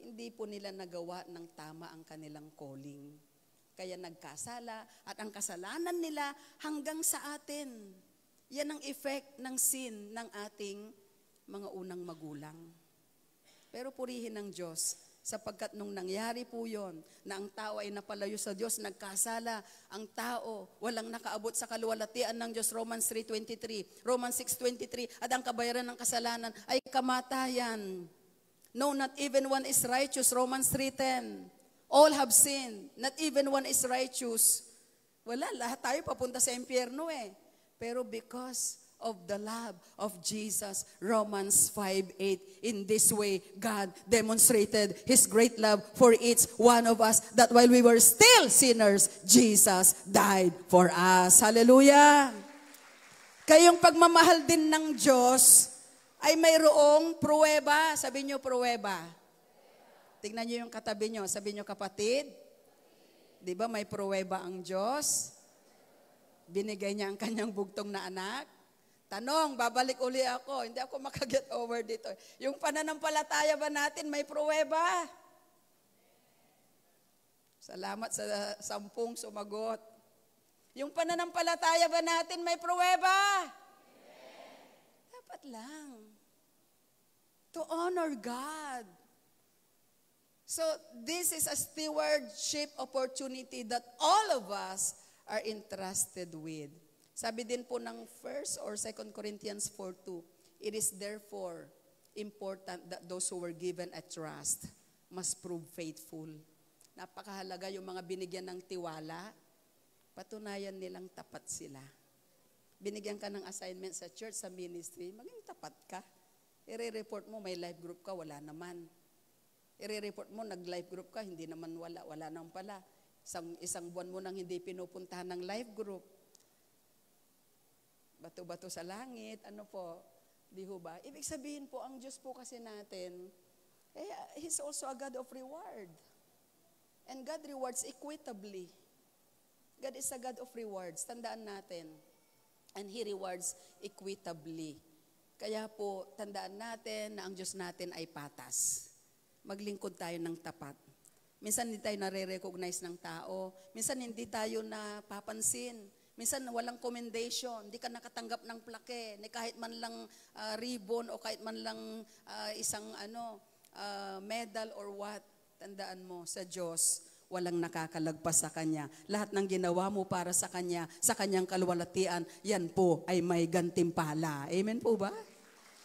Hindi po nila nagawa ng tama ang kanilang calling. Kaya nagkasala at ang kasalanan nila hanggang sa atin. Yan ang effect ng sin ng ating mga unang magulang. Pero purihin ng Diyos, sapagkat nung nangyari po yon, na ang tao ay napalayo sa Diyos, nagkasala, ang tao walang nakaabot sa kaluwalhatian ng Diyos, Romans 3:23, Romans 6:23, at ang kabayaran ng kasalanan ay kamatayan. No, not even one is righteous, Romans 3:10. All have sinned, not even one is righteous. Wala, lahat tayo papunta sa impyerno eh. Pero because of the love of Jesus, Romans 5:8, in this way, God demonstrated His great love for each one of us, that while we were still sinners, Jesus died for us. Hallelujah! Kayong pagmamahal din ng Diyos ay mayroong pruweba. Sabi niyo, pruweba. Tingnan niyo yung katabi niyo. Sabi niyo, kapatid, di ba may pruweba ang Diyos? Binigay niya ang kanyang bugtong na anak. Tanong, babalik uli ako. Hindi ako makaget over dito. Yung pananampalataya ba natin may pruweba? Salamat sa 10 sumagot. Yung pananampalataya ba natin may pruweba? Dapat lang. To honor God. So, this is a stewardship opportunity that all of us are entrusted with. Sabi din po ng 1 or 2 Corinthians 4:2, it is therefore important that those who were given a trust must prove faithful. Napakahalaga yung mga binigyan ng tiwala, patunayan nilang tapat sila. Binigyan ka ng assignment sa church, sa ministry, maging tapat ka. I-report mo, may life group ka, wala naman. I-report mo, nag-life group ka, hindi naman wala naman pala. Isang buwan mo nang hindi pinupuntahan ng life group. Bato-bato sa langit, ano po, di ho ba? Ibig sabihin po, ang Diyos po kasi natin, He's also a God of reward. And God rewards equitably. God is a God of rewards. Tandaan natin. And He rewards equitably. Kaya po, tandaan natin na ang Diyos natin ay patas. Maglingkod tayo ng tapat. Minsan hindi tayo nare-recognize ng tao. Minsan hindi tayo napapansin. Minsan walang commendation, hindi ka nakatanggap ng plaque, ni kahit man lang ribbon o kahit man lang isang medal or what. Tandaan mo, sa Diyos, walang nakakalagpas sa Kanya. Lahat ng ginawa mo para sa Kanya, sa Kanyang kaluwalhatian, yan po ay may gantimpala. Amen po ba?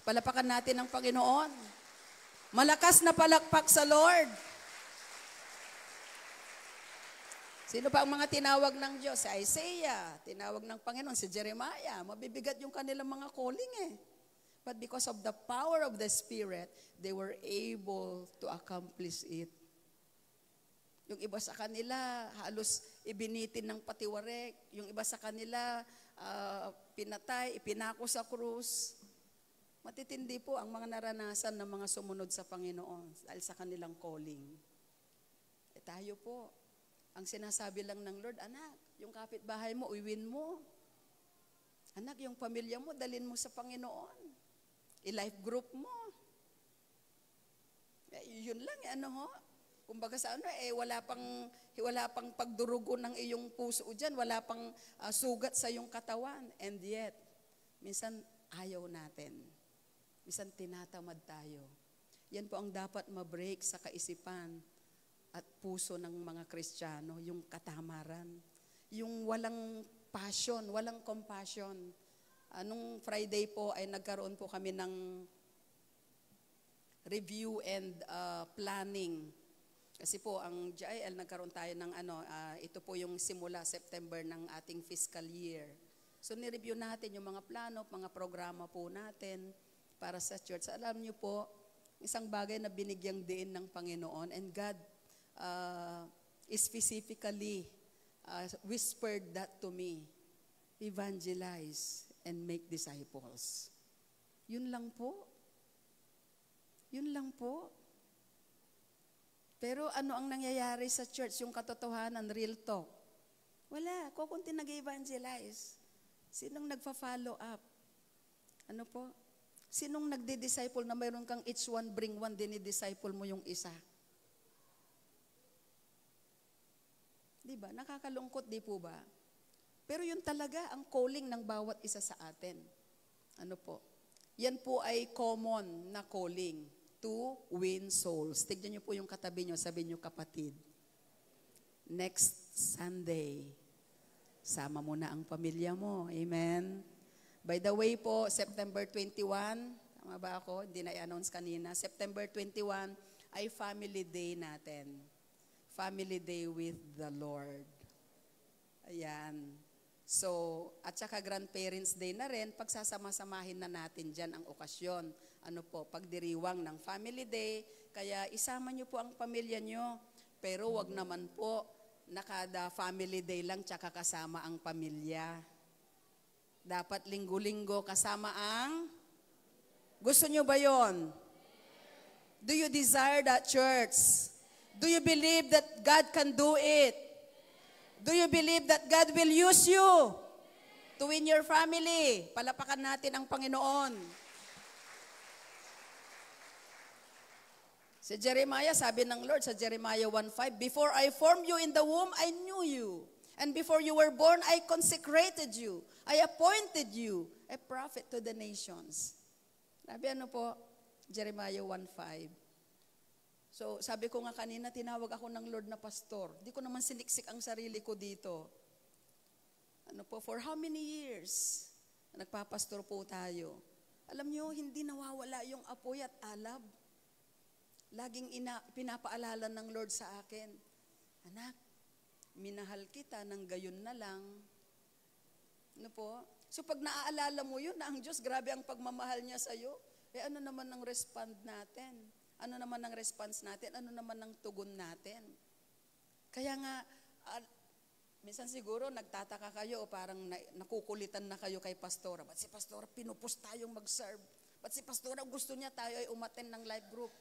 Palapakan natin ang Panginoon. Malakas na palakpak sa Lord. Sino pa ang mga tinawag ng Diyos? Si Isaiah, tinawag ng Panginoon, si Jeremiah. Mabibigat yung kanilang mga calling eh. But because of the power of the Spirit, they were able to accomplish it. Yung iba sa kanila, halos ibinitin ng patiwarek. Yung iba sa kanila, pinatay, ipinako sa krus. Matitindi po ang mga naranasan ng mga sumunod sa Panginoon dahil sa kanilang calling. Tayo po. Ang sinasabi lang ng Lord, anak, yung kapitbahay mo, uwiin mo. Anak, yung pamilya mo, dalin mo sa Panginoon. I-life group mo. Yun lang, Kumbaga sa wala pang pagdurugo ng iyong puso dyan, wala pang sugat sa iyong katawan. And yet, minsan ayaw natin. Minsan tinatamad tayo. Yan po ang dapat ma-break sa kaisipan at puso ng mga Kristiyano, yung katamaran, yung walang passion, walang compassion. Nung Friday po ay nagkaroon po kami ng review and planning. Kasi po ang GIL nagkaroon tayo ng ito po yung simula September ng ating fiscal year. So ni-review natin yung mga plano, mga programa po natin para sa church. Alam niyo po, isang bagay na binigyang diin ng Panginoon, and God specifically whispered that to me. Evangelize and make disciples. Yun lang po. Yun lang po. Pero ano ang nangyayari sa church? Yung katotohanan, real talk. Wala. Kukunti nag-evangelize. Sinong nagpa-follow up? Ano po? Sinong nagdi-disciple na mayroon kang each one bring one, dinidisciple mo yung isa? Diba? Nakakalungkot, di po ba? Pero yun talaga ang calling ng bawat isa sa atin. Ano po? Yan po ay common na calling to win souls. Tignan niyo po yung katabi niyo, sabi niyo, kapatid, next Sunday, sama mo na ang pamilya mo. Amen? By the way po, September 21, tama ba ako? Hindi na i-announce kanina. September 21 ay family day natin. Family Day with the Lord. Ayan. So, at saka Grandparents Day na rin, pagsasama-samahin na natin dyan ang okasyon. Ano po, pagdiriwang ng Family Day, kaya isama nyo po ang pamilya nyo, pero wag naman po na kada Family Day lang tsaka kasama ang pamilya. Dapat linggo-linggo kasama ang... Gusto nyo ba yon? Do you desire that, church? Do you believe that God can do it? Do you believe that God will use you to win your family? Palapakan natin ang Panginoon. Si Jeremiah, sabi ng Lord sa Jeremiah 1:5, before I formed you in the womb, I knew you. And before you were born, I consecrated you. I appointed you a prophet to the nations. Sabi ano po? Jeremiah 1:5. So sabi ko nga kanina, tinawag ako ng Lord na pastor. Di ko naman siniksik ang sarili ko dito. Ano po, for how many years nagpapastor po tayo? Alam nyo, hindi nawawala yung apoy at alab. Laging pinapaalala ng Lord sa akin, anak, minahal kita ng gayon na lang. Ano po? So pag naaalala mo yun, na ang Diyos, grabe ang pagmamahal niya sa'yo, ano naman ang respond natin? Ano naman ang response natin? Ano naman ang tugon natin? Kaya nga, minsan siguro nagtataka kayo o parang nakukulitan na kayo kay pastora. Ba't si pastora pinupus tayong mag-serve? Ba't si pastora gusto niya tayo ay umattend ng life group?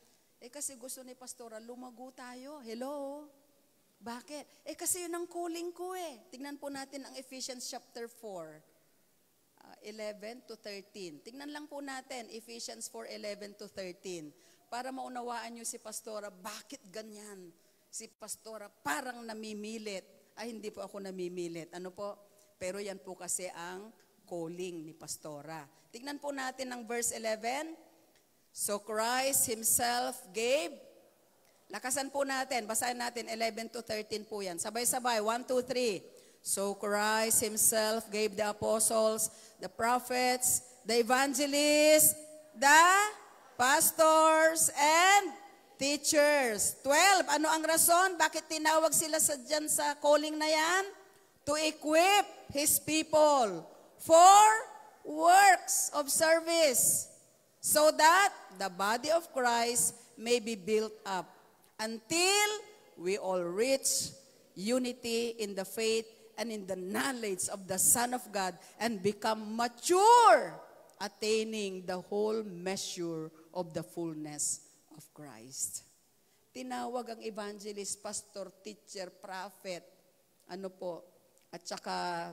Kasi gusto ni pastora, lumago tayo. Hello? Bakit? Kasi yun ang calling ko Tingnan po natin ang Ephesians chapter 4, 11 to 13. Tingnan lang po natin, Ephesians 4, 11 to 13. Para maunawaan nyo si pastora, bakit ganyan? Si pastora parang namimilit. Hindi po ako namimilit. Ano po? Pero yan po kasi ang calling ni pastora. Tingnan po natin ang verse 11. So Christ Himself gave. Lakasan po natin. Basahin natin 11 to 13 po yan. Sabay-sabay. 1, 2, 3. So Christ Himself gave the apostles, the prophets, the evangelists, the pastors, and teachers. 12. Ano ang rason? Bakit tinawag sila dyan sa calling na yan? To equip His people for works of service, so that the body of Christ may be built up until we all reach unity in the faith and in the knowledge of the Son of God and become mature, attaining the whole measure of the fullness of Christ. Tinawag ang evangelist, pastor, teacher, prophet, at saka,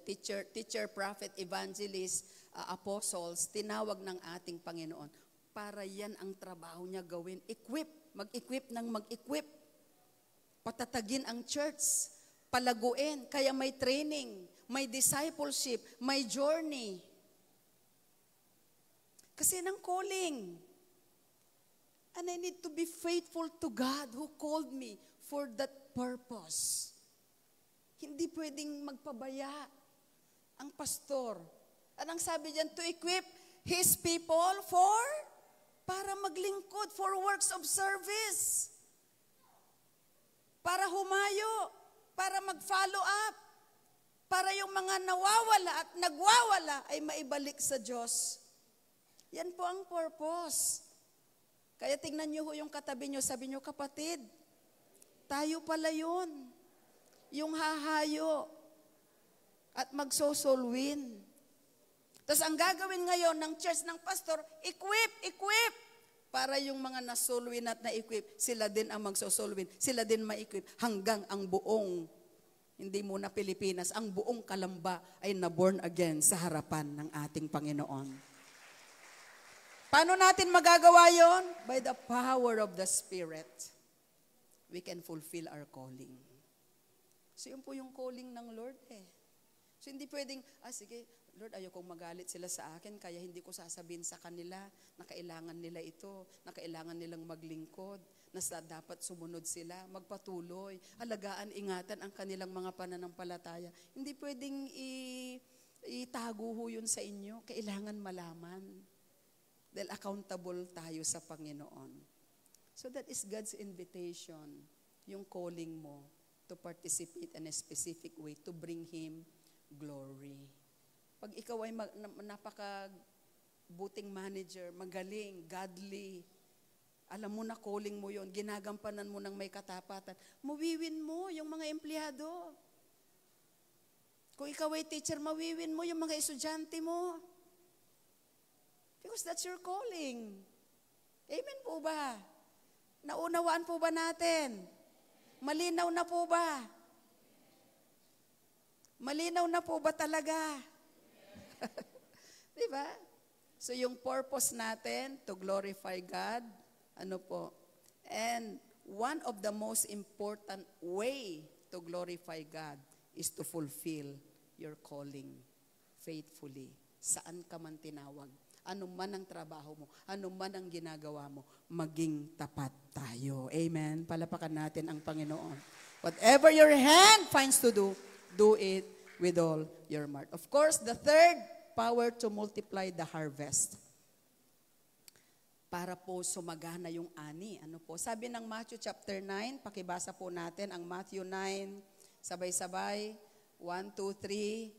teacher, prophet, evangelist, apostles, tinawag ng ating Panginoon. Para yan ang trabaho niya gawin. Mag-equip ng mag-equip. Patatagin ang church. Palaguin. Kaya may training, may discipleship, may journey. Kasi ng calling. And I need to be faithful to God who called me for that purpose. Hindi pwedeng magpabaya ang pastor. Anong sabi diyan? To equip His people para maglingkod, for works of service. Para humayo, para mag-follow up, para yung mga nawawala at nagwawala ay maibalik sa Diyos. Yan po ang purpose. Kaya tingnan niyo yung katabi niyo, sabi niyo, kapatid, tayo pala yun. Yung hahayo at magsosolwin. Tapos ang gagawin ngayon ng church ng pastor, equip. Para yung mga nasolwin at na-equip, sila din ang magsosolwin. Sila din ma-equip hanggang ang buong, hindi muna Pilipinas, ang buong Kalamba ay na-born again sa harapan ng ating Panginoon. Paano natin magagawa yon? By the power of the Spirit, we can fulfill our calling. So yun po yung calling ng Lord So hindi pwedeng, sige, Lord, ayokong magalit sila sa akin, kaya hindi ko sasabihin sa kanila na kailangan nila ito, na kailangan nilang maglingkod, na dapat sumunod sila, magpatuloy, alagaan, ingatan ang kanilang mga pananampalataya. Hindi pwedeng itago ho yun sa inyo, kailangan malaman. Dahil accountable tayo sa Panginoon. So that is God's invitation, yung calling mo to participate in a specific way to bring Him glory. Pag ikaw ay napaka-buting manager, magaling, godly, alam mo na calling mo yon, ginagampanan mo ng may katapatan, mawiwin mo yung mga empleyado. Kung ikaw ay teacher, mawiwin mo yung mga estudyante mo. Because that's your calling. Amen po ba? Naunawaan po ba natin? Malinaw na po ba? Malinaw na po ba talaga? Diba? So yung purpose natin to glorify God, And one of the most important way to glorify God is to fulfill your calling faithfully. Saan ka man tinawag, ano man ang trabaho mo, ano man ang ginagawa mo, maging tapat tayo. Amen? Palapakan natin ang Panginoon. Whatever your hand finds to do, do it with all your might. Of course, the third, power to multiply the harvest. Para po sumagana yung ani. Ano po? Sabi ng Matthew chapter 9, pakibasa po natin ang Matthew 9, sabay-sabay, 1, 2, 3.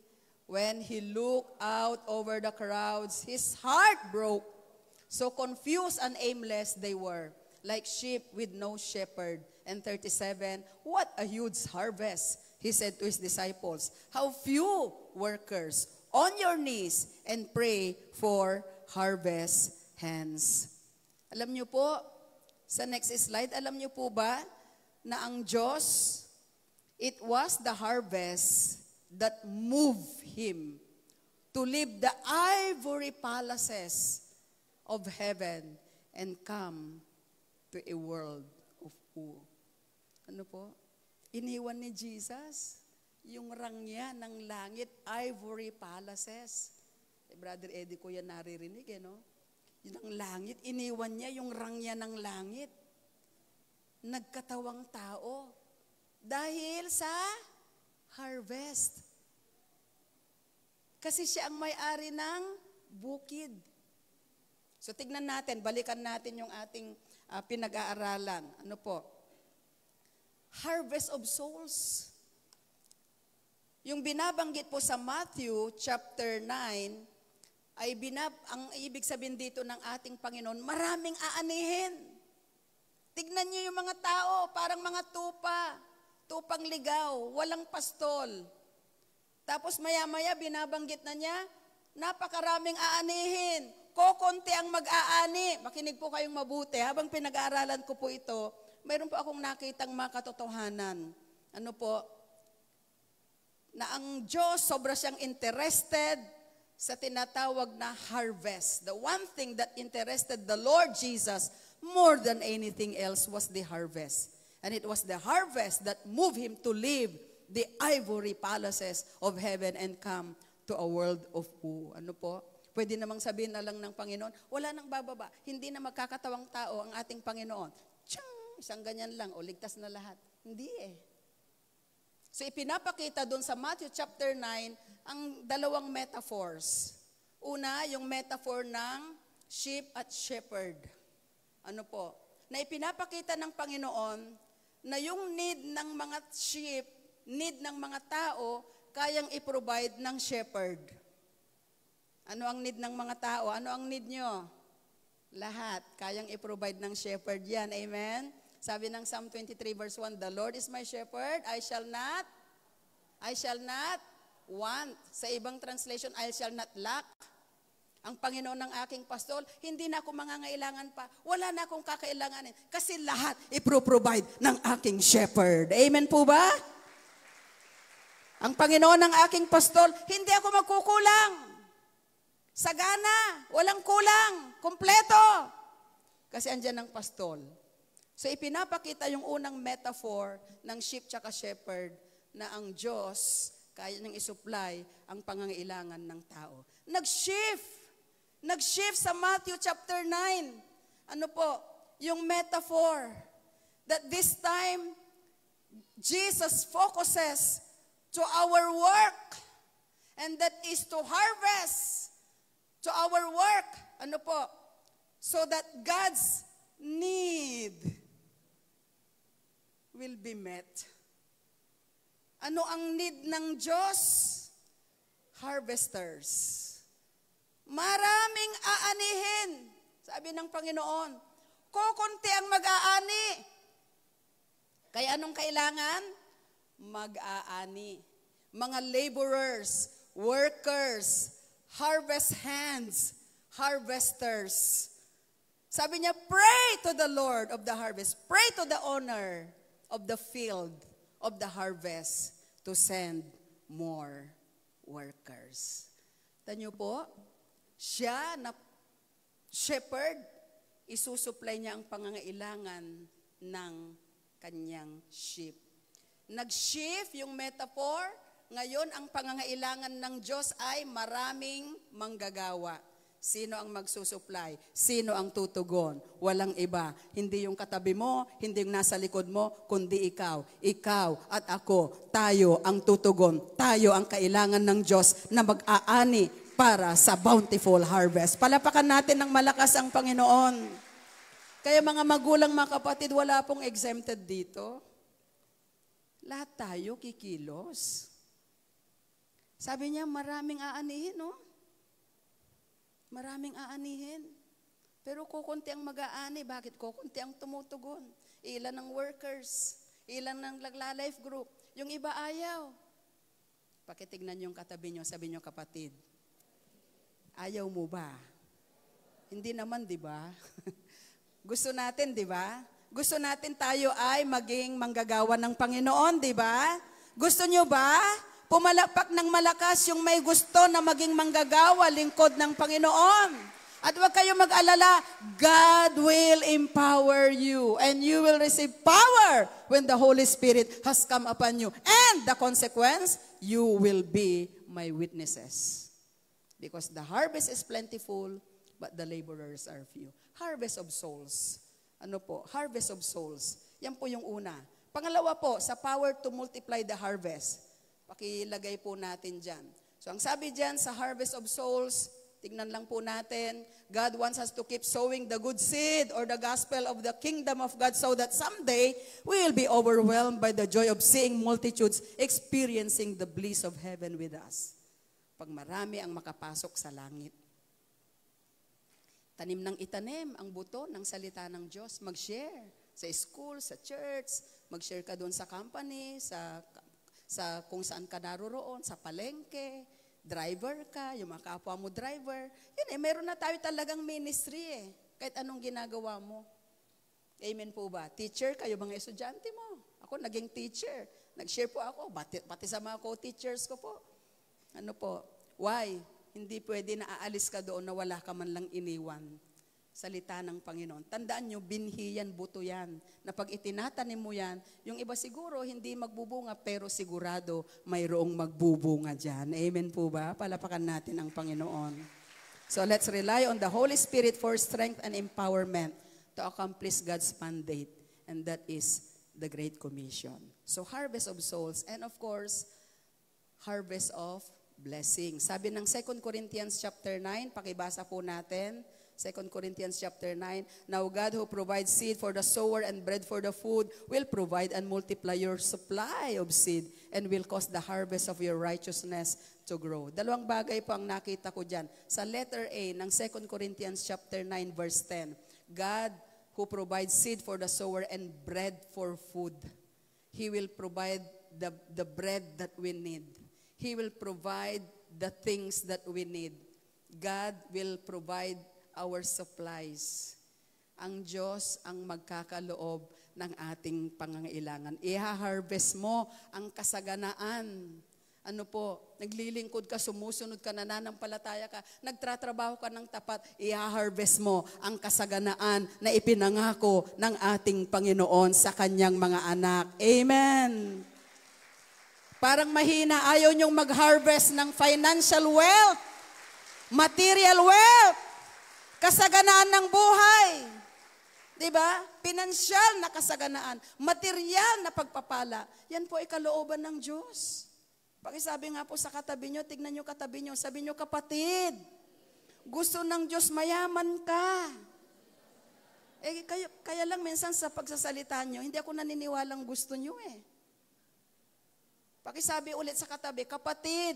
When he looked out over the crowds, his heart broke. So confused and aimless they were, like sheep with no shepherd. And 37, what a huge harvest, he said to his disciples. How few workers, on your knees and pray for harvest hands. Alam niyo po, sa next slide, alam niyo po ba na ang Diyos, it was the harvest that moved him to leave the ivory palaces of heaven and come to a world of woe. Ano po? Iniwan ni Jesus yung rangya ng langit, ivory palaces. Brother Eddie ko yan naririnig, no? Yun ang langit, iniwan niya yung rangya ng langit. Nagkatawang tao. Dahil sa harvest. Kasi siya ang may-ari ng bukid. So tignan natin, balikan natin yung ating pinag-aaralan. Ano po? Harvest of souls. Yung binabanggit po sa Matthew chapter 9, ay ang ibig sabihin dito ng ating Panginoon, maraming aanihin. Tignan niyo yung mga tao, parang mga tupang ligaw, walang pastol. Tapos maya-maya binabanggit na niya, napakaraming aanihin. Kokonti ang mag-aani. Makinig po kayong mabuti. Habang pinag-aaralan ko po ito, mayroon po akong nakitang mga katotohanan. Ano po? Na ang Diyos, sobra siyang interested sa tinatawag na harvest. The one thing that interested the Lord Jesus more than anything else was the harvest. And it was the harvest that moved him to leave the ivory palaces of heaven and come to a world of woe. Ano po? Pwede namang sabihin na lang ng Panginoon, wala nang bababa. Hindi na magkakatawang tao ang ating Panginoon. Tiyang! Isang ganyan lang, o ligtas na lahat. Hindi eh. So ipinapakita doon sa Matthew chapter 9 ang dalawang metaphors. Una, yung metaphor ng sheep at shepherd. Ano po? Na ipinapakita ng Panginoon na yung need ng mga sheep, need ng mga tao, kayang i-provide ng shepherd. Ano ang need ng mga tao? Ano ang need nyo? Lahat. Kayang i-provide ng shepherd yan. Amen? Sabi ng Psalm 23 verse 1, the Lord is my shepherd, I shall not want. Sa ibang translation, I shall not lack. Ang Panginoon ng aking pastol, hindi na ako mangangailangan pa. Wala na akong kakailanganin. Kasi lahat ipro-provide ng aking shepherd. Amen po ba? Ang Panginoon ng aking pastol, hindi ako magkukulang. Sagana, walang kulang, kompleto. Kasi andyan ang pastol. So ipinapakita yung unang metaphor ng sheep tsaka shepherd na ang Diyos kaya nang isupply ang pangangailangan ng tao. Nag-shift sa Matthew chapter 9. Ano po? Yung metaphor that this time Jesus focuses to our work, and that is to harvest to our work. Ano po? So that God's need will be met. Ano ang need ng Diyos? Harvesters. Maraming aanihin. Sabi ng Panginoon, kukunti ang mag-aani. Kaya anong kailangan? Mag-aani. Mga laborers, workers, harvest hands, harvesters. Sabi niya, pray to the Lord of the harvest. Pray to the owner of the field of the harvest to send more workers. Tanyo po, siya na shepherd, isusupply niya ang pangangailangan ng kanyang sheep. Nag-shift yung metaphor. Ngayon, ang pangangailangan ng Diyos ay maraming manggagawa. Sino ang magsusupply? Sino ang tutugon? Walang iba. Hindi yung katabi mo, hindi yung nasa likod mo, kundi ikaw. Ikaw at ako, tayo ang tutugon. Tayo ang kailangan ng Diyos na mag-aani para sa bountiful harvest. Palapakan natin ng malakas ang Panginoon. Kaya mga magulang, mga kapatid, wala pong exempted dito. Lahat tayo kikilos. Sabi niya, maraming aanihin, no? Maraming aanihin. Pero kukunti ang mag-aani. Bakit? Kukunti ang tumutugon. Ilan ng workers, ilan ng life group. Yung iba ayaw. Pakitignan yung katabi nyo, sabi nyo, kapatid, ayaw mo ba? Hindi naman, di ba? Gusto natin, di ba? Gusto natin tayo ay maging manggagawa ng Panginoon, di ba? Gusto nyo ba? Pumalakpak ng malakas yung may gusto na maging manggagawa, lingkod ng Panginoon. At huwag kayo mag-alala, God will empower you and you will receive power when the Holy Spirit has come upon you. And the consequence, you will be my witnesses. Because the harvest is plentiful, but the laborers are few. Harvest of souls. Ano po? Harvest of souls. Yan po yung una. Pangalawa po, sa power to multiply the harvest. Pakilagay po natin dyan. So ang sabi dyan sa harvest of souls, tignan lang po natin, God wants us to keep sowing the good seed or the gospel of the kingdom of God so that someday we will be overwhelmed by the joy of seeing multitudes experiencing the bliss of heaven with us. Pag marami ang makapasok sa langit. Tanim ng itanim ang buto ng salita ng Diyos. Mag-share sa school, sa church, mag-share ka doon sa company, sa kung saan ka naroroon, sa palengke, driver ka, yung mga kapwa mo driver. Yun meron na tayo talagang ministry kahit anong ginagawa mo. Amen po ba? Teacher kayo, mga estudyante mo. Ako naging teacher. Nag-share po ako, pati sa mga co-teachers ko po. Ano po? Why? Hindi pwede na aalis ka doon na wala ka man lang iniwan. Salita ng Panginoon. Tandaan nyo, binhi yan, buto yan. Na pag itinatanim mo yan, yung iba siguro hindi magbubunga, pero sigurado mayroong magbubunga dyan. Amen po ba? Palapakan natin ang Panginoon. So let's rely on the Holy Spirit for strength and empowerment to accomplish God's mandate. And that is the Great Commission. So harvest of souls and of course, harvest of blessing. Sabi ng 2 Corinthians chapter 9, pakibasa po natin. 2 Corinthians chapter 9, now God who provides seed for the sower and bread for the food will provide and multiply your supply of seed and will cause the harvest of your righteousness to grow. Dalawang bagay po ang nakita ko dyan. Sa letter A ng 2 Corinthians chapter 9 verse 10, God who provides seed for the sower and bread for food. He will provide the bread that we need. He will provide the things that we need. God will provide our supplies. Ang Diyos ang magkakaloob ng ating pangangailangan. Iha-harvest mo ang kasaganaan. Ano po, naglilingkod ka, sumusunod ka, nananampalataya ka, nagtratrabaho ka ng tapat, iha-harvest mo ang kasaganaan na ipinangako ng ating Panginoon sa kanyang mga anak. Amen. Parang mahina, ayaw niyong mag-harvest ng financial wealth, material wealth, kasaganaan ng buhay. Diba? Pinansyal na kasaganaan. Material na pagpapala. Yan po ay kalooban ng Diyos. Pakisabi nga po sa katabi nyo, tignan nyo katabi nyo, sabi nyo, kapatid, gusto ng Diyos mayaman ka. Kaya lang minsan sa pagsasalita nyo, hindi ako naniniwalang gusto nyo Pakisabi ulit sa katabi, kapatid,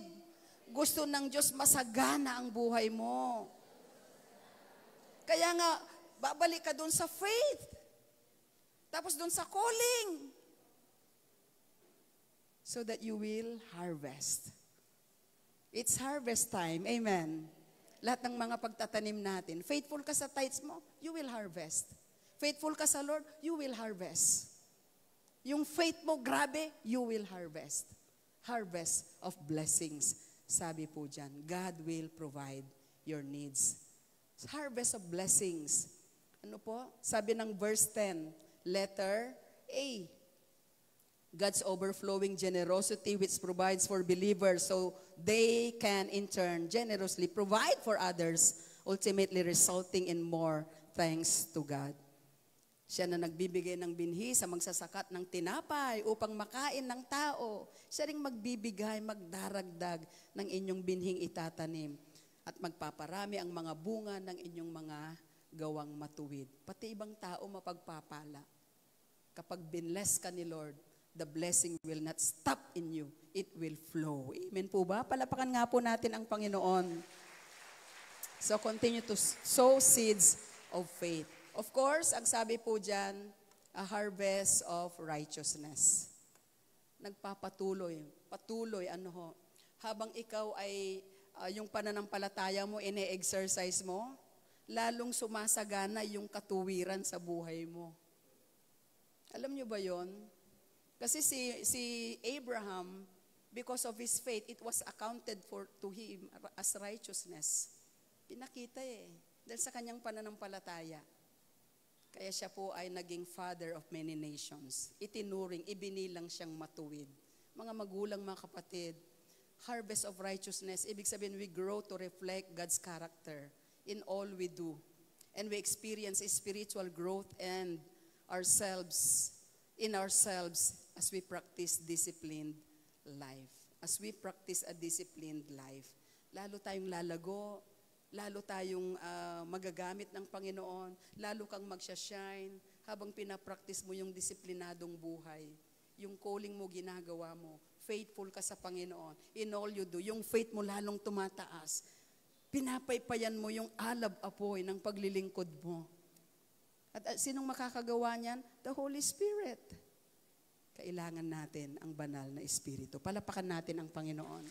gusto ng Diyos masagana ang buhay mo. Kaya nga, babalik ka doon sa faith. Tapos doon sa calling. So that you will harvest. It's harvest time. Amen. Lahat ng mga pagtatanim natin. Faithful ka sa tithes mo, you will harvest. Faithful ka sa Lord, you will harvest. Yung faith mo, grabe, you will harvest. Harvest of blessings. Sabi po dyan, God will provide your needs. Harvest of blessings. Ano po? Sabi ng verse 10, letter A. God's overflowing generosity which provides for believers so they can in turn generously provide for others, ultimately resulting in more thanks to God. Siya na nagbibigay ng binhi sa magsasakat ng tinapay upang makain ng tao. Siya ring magbibigay, magdaragdag ng inyong binhing itatanim at magpaparami ang mga bunga ng inyong mga gawang matuwid. Pati ibang tao mapagpapala. Kapag binless ka ni Lord, the blessing will not stop in you. It will flow. Amen po ba? Palapakan nga po natin ang Panginoon. So continue to sow seeds of faith. Of course, ang sabi po dyan, a harvest of righteousness. Nagpapatuloy. Patuloy, habang ikaw ay yung pananampalataya mo, ine-exercise mo, lalong sumasagana yung katuwiran sa buhay mo. Alam niyo ba yon? Kasi si Abraham, because of his faith, it was accounted to him as righteousness. Pinakita dahil sa kanyang pananampalataya. Kaya siya po ay naging father of many nations. Itinuring, ibinilang siyang matuwid. Mga magulang, mga kapatid, harvest of righteousness, ibig sabihin we grow to reflect God's character in all we do. And we experience a spiritual growth and in ourselves as we practice disciplined life. As we practice a disciplined life, lalo tayong lalago, lalo tayong magagamit ng Panginoon, lalo kang magsha-shine habang pinapractice mo yung disiplinadong buhay. Yung calling mo, ginagawa mo. Faithful ka sa Panginoon. In all you do, yung faith mo lalong tumataas. Pinapaypayan mo yung alab-apoy ng paglilingkod mo. At sinong makakagawa niyan? The Holy Spirit. Kailangan natin ang banal na Espiritu. Palapakan natin ang Panginoon.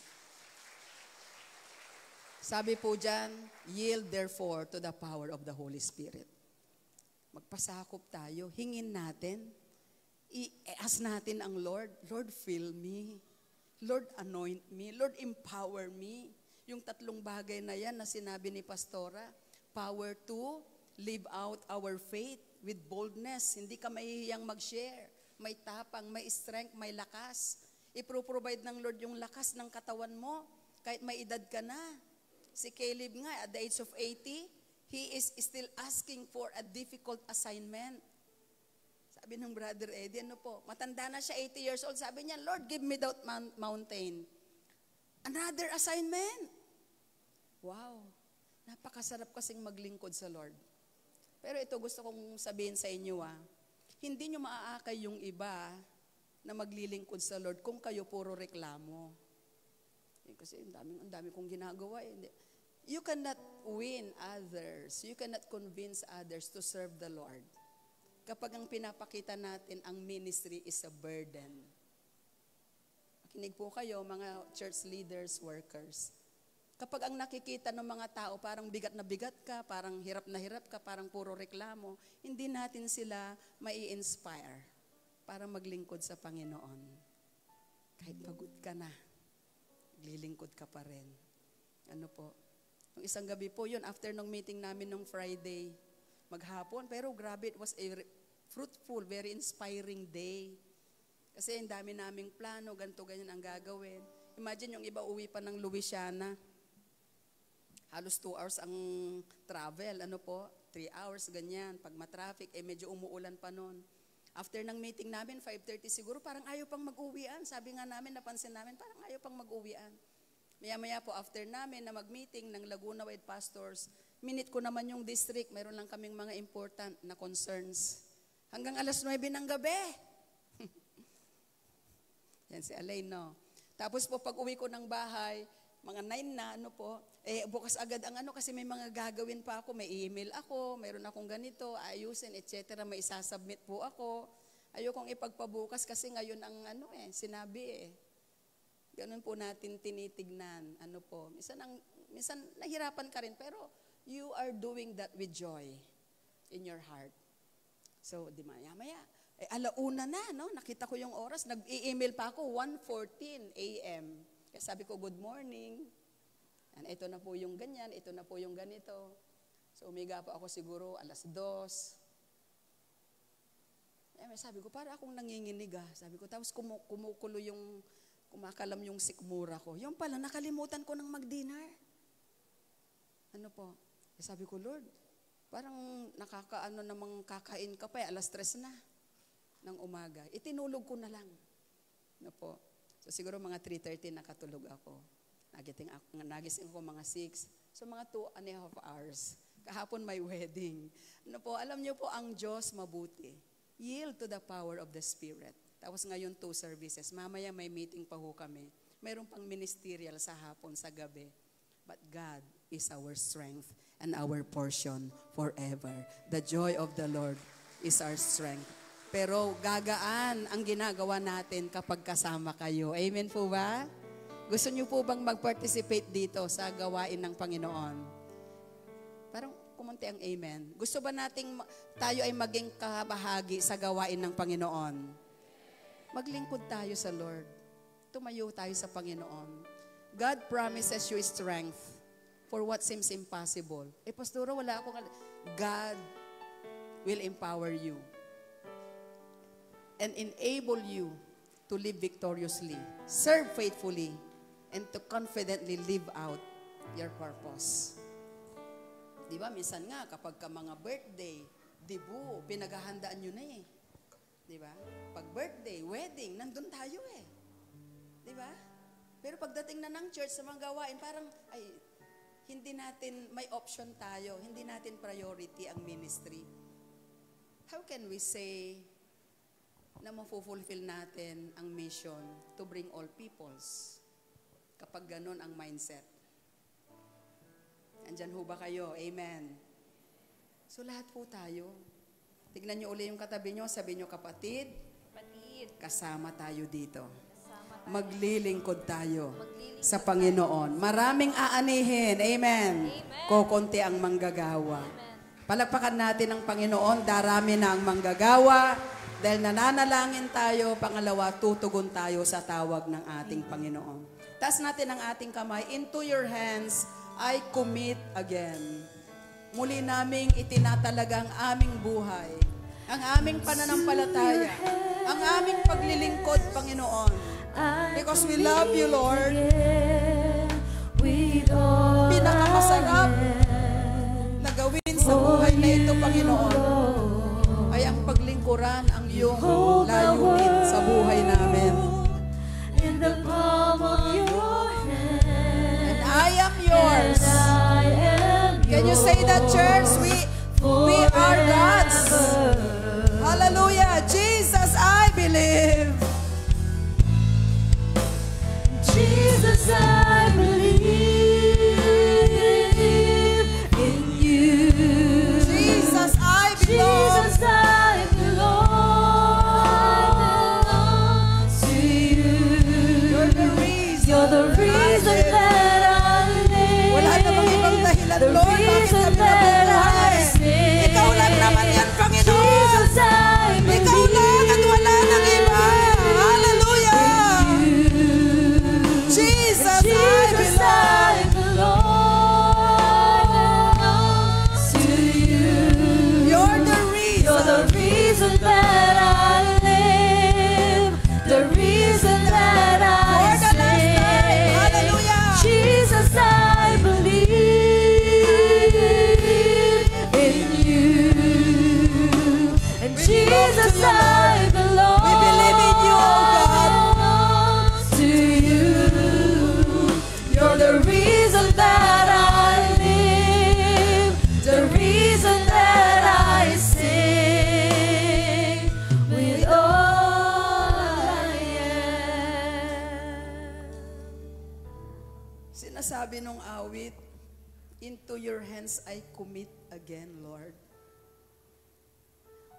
Sabi po dyan, yield therefore to the power of the Holy Spirit. Magpasakop tayo, hingin natin, i-ask natin ang Lord, Lord, fill me. Lord, anoint me. Lord, empower me. Yung tatlong bagay na yan na sinabi ni Pastora, power to live out our faith with boldness. Hindi ka mahihiyang mag-share. May tapang, may strength, may lakas. I-provide ng Lord yung lakas ng katawan mo, kahit may edad ka na. Si Caleb nga, at the age of 80, he is still asking for a difficult assignment. Sabi ng Brother Eddie, matanda na siya, 80 years old. Sabi niya, Lord, give me that mountain. Another assignment. Wow. Napakasarap kasing maglingkod sa Lord. Pero ito gusto kong sabihin sa inyo, hindi nyo maaakay yung iba na maglilingkod sa Lord kung kayo puro reklamo. Kasi ang dami kong ginagawa. You cannot win others. You cannot convince others to serve the Lord. Kapag ang pinapakita natin, ang ministry is a burden. Makinig po kayo, mga church leaders, workers. Kapag ang nakikita ng mga tao, parang bigat na bigat ka, parang hirap na hirap ka, parang puro reklamo, hindi natin sila mai-inspire para maglingkod sa Panginoon. Kahit pagod ka na, lilingkod ka pa rin. Nung isang gabi po yun, after nung meeting namin nung Friday, maghapon, pero grabe, it was a fruitful, very inspiring day. Kasi ang dami naming plano, ganito, ganyan ang gagawin. Imagine yung iba uwi pa ng Louisiana. Halos 2 hours ang travel, 3 hours, ganyan. Pag matraffic, medyo umuulan pa noon. After ng meeting namin, 5:30 siguro, parang ayaw pang mag-uwian. Sabi nga namin, napansin namin, parang ayaw pang mag-uwian. Maya-maya po, after namin na mag-meeting ng Laguna Wide Pastors, minute ko naman yung district, mayroon lang kaming mga important na concerns. Hanggang alas 9 ng gabi. Yan si Alain, Tapos po, pag uwi ko ng bahay, mga 9 na, bukas agad ang kasi may mga gagawin pa ako, may email ako, mayroon akong ganito, ayusin, etc. May isasubmit po ako. Ayokong ipagpabukas kasi ngayon ang sinabi Ganun po natin tinitignan. Minsan nahirapan ka rin, pero you are doing that with joy in your heart. So, di maya-maya, alauna na, nakita ko yung oras, nag-i-email pa ako, 1:14 a.m. Kaya sabi ko, good morning. And ito na po yung ganyan, ito na po yung ganito. So, umiga po ako siguro alas 2. akin, sabi ko, para akong nanginginig Sabi ko, tapos kumukulo kumakalam yung sikmura ko. Yung pala, nakalimutan ko ng mag-dinner. Ano po? Sabi ko, Lord, parang namang kakain ka pa, alas 3 na ng umaga. Itinulog ko na lang. Ano po? So siguro mga 3:30 nakatulog ako. Nagising ako mga 6. So mga 2.5 hours. Kahapon may wedding. Ano po, alam niyo po, ang Diyos mabuti. Yield to the power of the Spirit. Tapos ngayon 2 services. Mamaya may meeting pa ho kami. Mayroon pang ministerial sa hapon, sa gabi. But God is our strength and our portion forever. The joy of the Lord is our strength. Pero gagaan ang ginagawa natin kapag kasama kayo. Amen po ba? Gusto niyo po bang mag-participate dito sa gawain ng Panginoon? Parang kumunti ang amen. Gusto ba nating tayo ay maging kabahagi sa gawain ng Panginoon? Maglingkod tayo sa Lord. Tumayo tayo sa Panginoon. God promises you strength for what seems impossible. Pastora, wala akong... God will empower you and enable you to live victoriously, serve faithfully, and to confidently live out your purpose. Di ba? Minsan nga, kapag ka mga birthday, dibu, pinaghahandaan nyo na Di ba? Pag birthday, wedding, nandun tayo Di ba? Pero pagdating na ng church sa mga gawain, parang, hindi natin, may option tayo, hindi natin priority ang ministry. How can we say na mafulfill natin ang mission to bring all peoples kapag ganun ang mindset? Andyan ho ba kayo? Amen. So lahat po tayo. Tignan nyo uli yung katabi nyo, sabi nyo, kapatid, kasama tayo dito. Maglilingkod tayo sa Panginoon. Maraming aanihin. Amen. Kokonti ang manggagawa. Palakpakan natin ang Panginoon. Darami na ang manggagawa. Dahil nananalangin tayo, pangalawa, tutugon tayo sa tawag ng ating Panginoon. Taas natin ang ating kamay. Into your hands, I commit again. Muli naming itinatalaga ang aming buhay, ang aming pananampalataya, ang aming paglilingkod, Panginoon. Because we love you, Lord. Pinakamasarap na gawin sa buhay na ito, Panginoon, ay ang paglingkuran ang iyong layunin sa buhay namin. In the palm of your hand, and I am yours. Can you say that, church? We are God's. Hallelujah. Jesus, I believe. Jesus, I believe in you. Jesus, I belong. Jesus, I belong to you. You're the reason. You're the reason that I live. Wala namang ibang dahilan, The Lord, bakit reason kami that nabubuhay. I sing. Ikaw lang naman yan, Panginoon. Jesus, I believe. Ikaw lang at wala nang iba. Hallelujah. Jesus, Jesus, I I belong to you. You're the reason. You're the reason that I live, the reason that I For the last time. sing. Hallelujah. Jesus, I believe in you. And Jesus, I belong. We believe in you, oh God. To you. You're the reason that I live, the reason that I sing with all I am. Sinasabi nung awit, into your hands I commit again, Lord.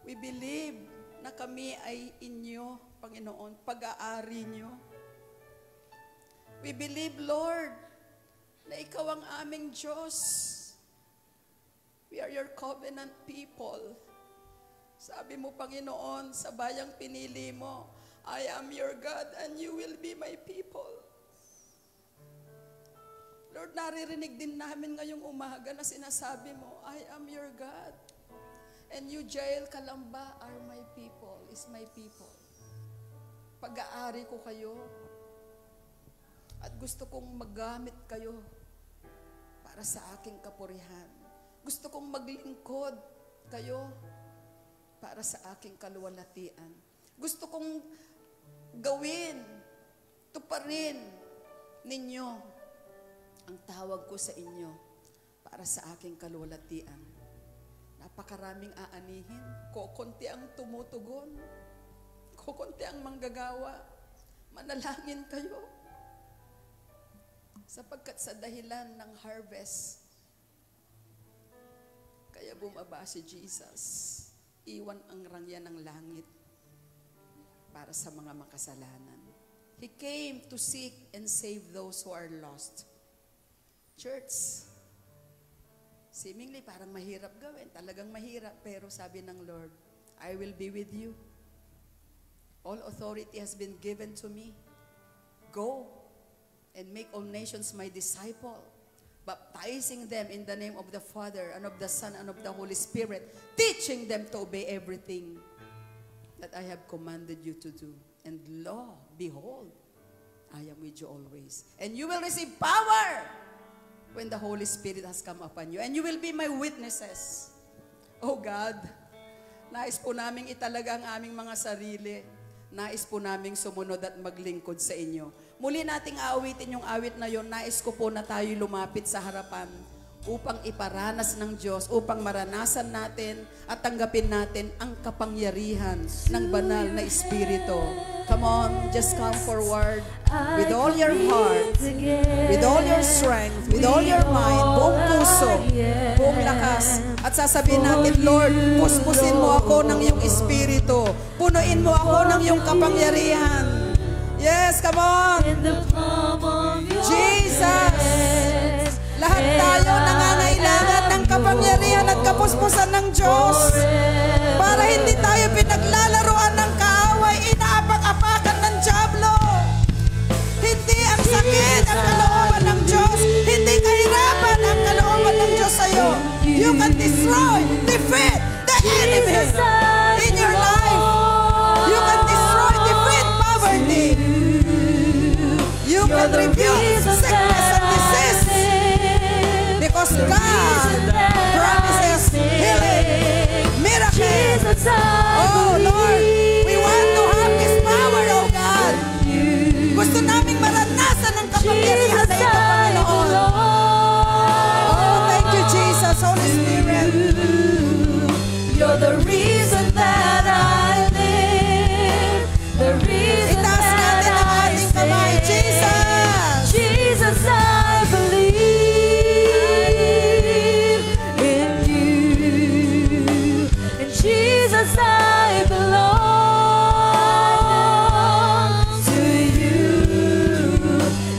We believe na kami ay inyo, Panginoon, pag-aari nyo. We believe, Lord, na ikaw ang aming Diyos. We are your covenant people. Sabi mo, Panginoon, sa bayang pinili mo, I am your God and you will be my people. Lord, naririnig din namin ngayong umaga na sinasabi mo, I am your God And you, Jael Calamba, are my people, is my people. Pag-aari ko kayo. At gusto kong magamit kayo para sa aking kapurihan. Gusto kong maglingkod kayo para sa aking kaluwalhatian. Gusto kong gawin, tuparin ninyo ang tawag ko sa inyo para sa aking kaluwalhatian. Napakaraming aanihin, kokonti ang tumutugon, kokonti ang manggagawa. Manalangin kayo. Sapagkat sa dahilan ng harvest, kaya bumaba si Jesus. Iwan ang rangya ng langit para sa mga makasalanan. He came to seek and save those who are lost. Church, seemingly parang mahirap gawin. Talagang mahirap. Pero sabi ng Lord, I will be with you. All authority has been given to me. Go and make all nations my disciple, baptizing them in the name of the Father and of the Son and of the Holy Spirit, teaching them to obey everything that I have commanded you to do. And lo, behold, I am with you always. And you will receive power when the Holy Spirit has come upon you. And you will be my witnesses. Oh God, nais po naming italaga ang aming mga sarili. Nais po naming sumunod at maglingkod sa inyo. Muli nating aawitin yung awit na yon. Nais ko po na tayo lumapit sa harapan upang iparanas ng Diyos, upang maranasan natin at tanggapin natin ang kapangyarihan ng banal na Espiritu. Come on, just come forward with all your heart, with all your strength, with all your mind, buong puso, buong lakas. At sasabihin natin, Lord, puspusin mo ako ng iyong Espiritu. Punuin mo ako ng iyong kapangyarihan. Yes, come on. Jesus. Lahat tayo nangangailangan ng kapangyarihan at kapuspusan ng Diyos para hindi tayo pinaglalaroan ng kaaway, inaapak-apakan ng dyablo. Hindi ang sakit ang kalooban ng Diyos. Hindi kahirapan ang kalooban ng Diyos sa'yo. You can destroy, defeat the enemy in your life. You can destroy, defeat poverty. You can rebuke sickness and disease. Because God promises healing, miracles. Oh Lord, we want to have His power, oh God. Gusto naming maranasan ang kapangyarihan na ito, Panginoon. Oh, thank you, Jesus, Holy Spirit. You're the reason that I live. The reason Itaas natin ang ating kamay, Jesus. Jesus, I believe in you. And Jesus, I belong to you.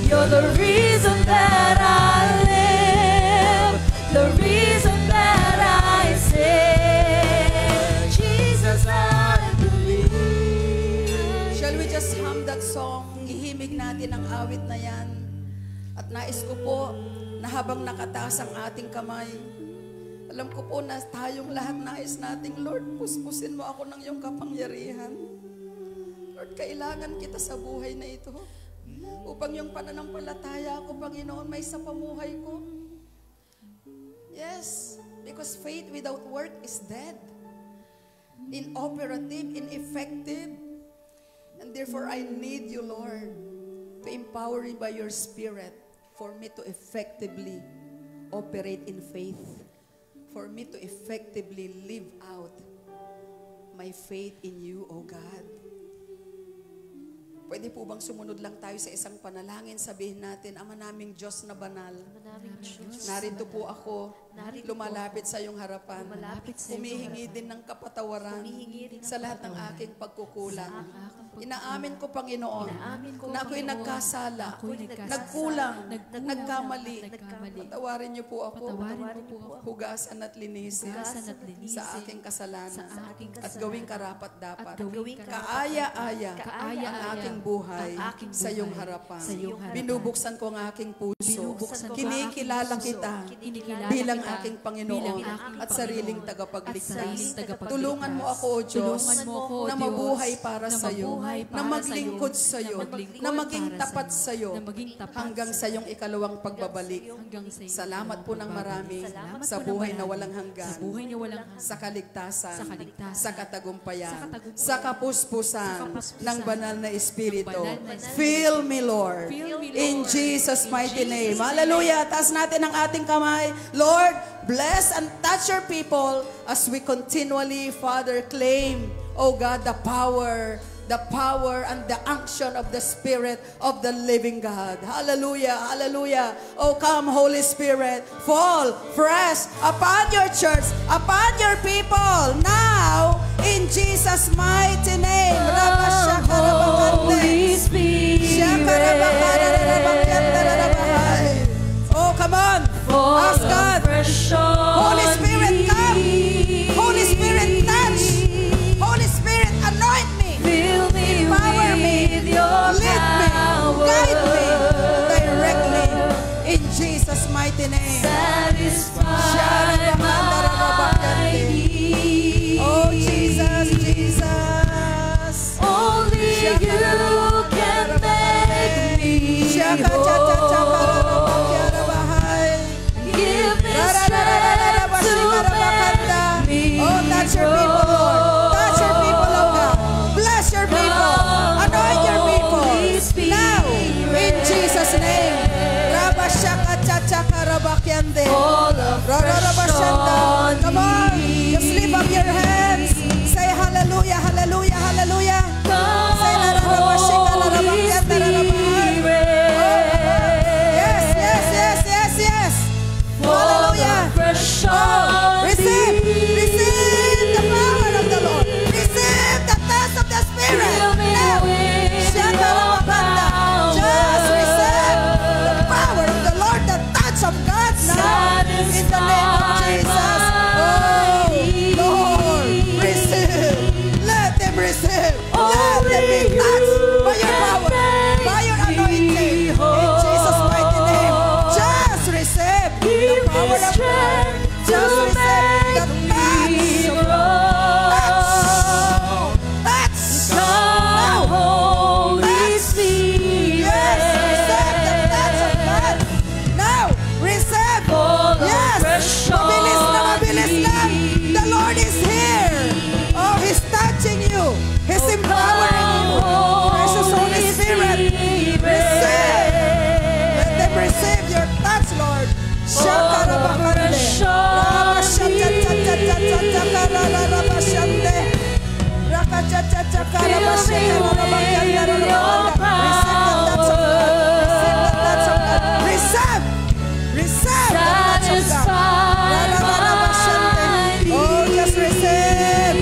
You're the reason that I live, the reason that I say, Jesus, I believe. Shall we just hum that song? Ihimig natin ang awit na yan. At nais ko po na habang nakataas ang ating kamay, alam ko po na tayong lahat nais nating, Lord, puspusin mo ako ng iyong kapangyarihan. Lord, kailangan kita sa buhay na ito upang yung pananampalataya ko, Panginoon, may sa pamuhay ko. Yes, because faith without work is dead, inoperative, ineffective. And therefore, I need you, Lord, to empower me by your Spirit for me to effectively operate in faith, for me to effectively live out my faith in you, O God. Pwede po bang sumunod lang tayo sa isang panalangin? Sabihin natin, Ama naming Diyos na banal, narito po ako, lumalapit sa iyong harapan, humihingi din ng kapatawaran sa lahat ng aking pagkukulang. Inaamin ko, Panginoon, na ako'y nagkasala, nagkulang, nagkamali. Patawarin niyo po ako, hugasan at linisin sa aking kasalanan at gawing karapat-dapat. Kaaya-aya ang aking buhay sa iyong harapan. Binubuksan ko ang aking puso. Kinikilala kinikilala kita Kinikilala bilang kita aking Panginoon bilang aking at sariling Panginoon tagapagligtas. at tagapagligtas. Tulungan mo ako, O Diyos, Tulungan mo ako, na Diyos, mabuhay para na sa iyo, mabuhay na para maglingkod sa'yo, sa iyo, na maglingkod na maging para tapat sa'yo, sa iyo na maging tapat hanggang sa iyong ikalawang pagbabalik. hanggang sa iyo. Salamat po ng marami Salamat sa po ng buhay na marami, walang hanggan, sa buhay na walang hanggan, sa kaligtasan, sa kaligtasan, sa katagumpayan, sa katagumpayan, sa kapuspusan ng banal na Espiritu. ng banal na Espiritu. Fill me, Lord, Fill me, in Lord, Jesus' in mighty Jesus' name. name. Hallelujah. Taas natin ang ating kamay. Lord, bless and touch your people as we continually, Father, claim, oh God, the power and the unction of the Spirit of the living God. Hallelujah, hallelujah. Oh, come, Holy Spirit, fall fresh upon your church, upon your people, now, in Jesus' mighty name. Holy Spirit, Oh, come on, ask God. Holy Spirit, come. Holy Spirit, touch. Holy Spirit, anoint me. fill me Empower me. with your Lead me. power. Guide me. Direct me. In Jesus' mighty name. Satisfy my needs. Oh, Jesus, Jesus. Only you can make me whole. Give me strength to make me Oh, touch your people, Lord. Touch your people, oh God. Bless your people. Anoint your people. Now, in Jesus' name. Fall afresh on Come on. me. Just lift up your hands. Say hallelujah, hallelujah, hallelujah. Say Holy Spirit, Yes, yes, yes, yes, yes. fall Hallelujah. afresh on Receive, me. receive the power of the Lord. Receive the touch of the Spirit. Fill me Now, with your power. just receive the power of the Lord, the touch of God now. In the name of Jesus. Oh, Lord, receive. Let them receive. Let them be touched by your power, by your anointing. In Jesus' mighty name. Just receive the power of God. Just receive the touch. Now. Holy Spirit, Yes, receive the touch of God. Now, receive. fall Yes, afresh mabilis na, on mabilis na. me. The Lord is here. Oh, He's touching you. He's empowering you. Precious Holy Spirit, receive. Let them receive your touch, Lord. Shakarabakande. Rabashatatatatatatatakararabashande. Receive the touch of God. Oh, just receive.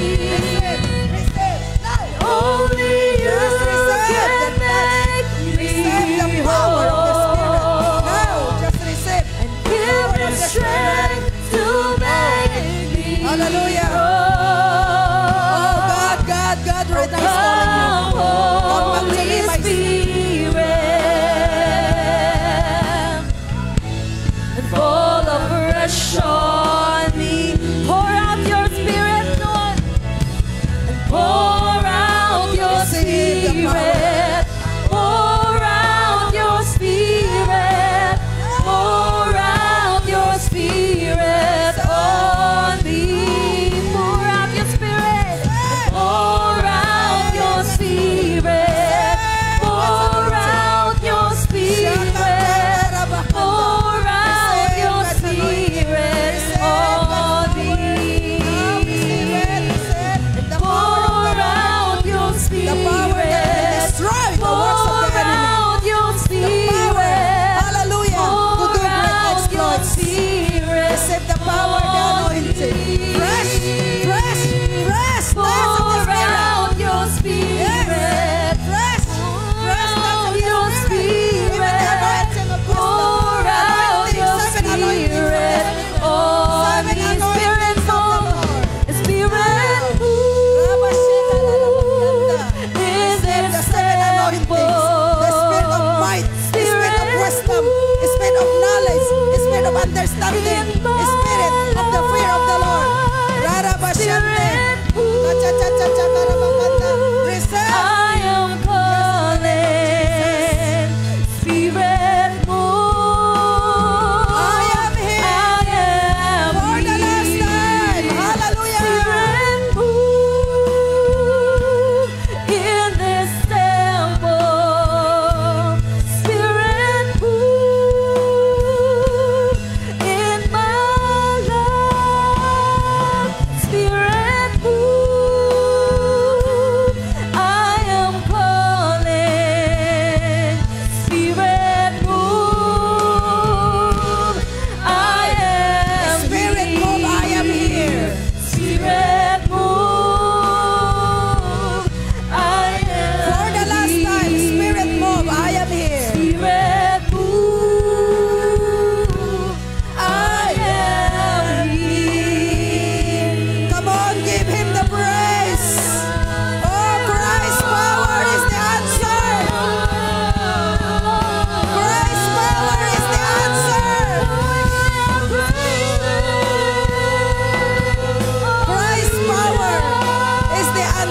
Receive. Now. Only you Just receive can the touch. make Receive me the power of the Spirit. whole. Now, just receive. Give me strength to make me Hallelujah. whole. Oh, God right now is calling you. Come back to me, my And fall afresh on me. Pour out your spirit, Lord. And pour out your Receive the power. spirit. Pour out your spirit. Pour out your spirit on me. Pour out your spirit. Pour out your spirit. Pour out your spirit. Pour out your spirit on me. Pour out your spirit.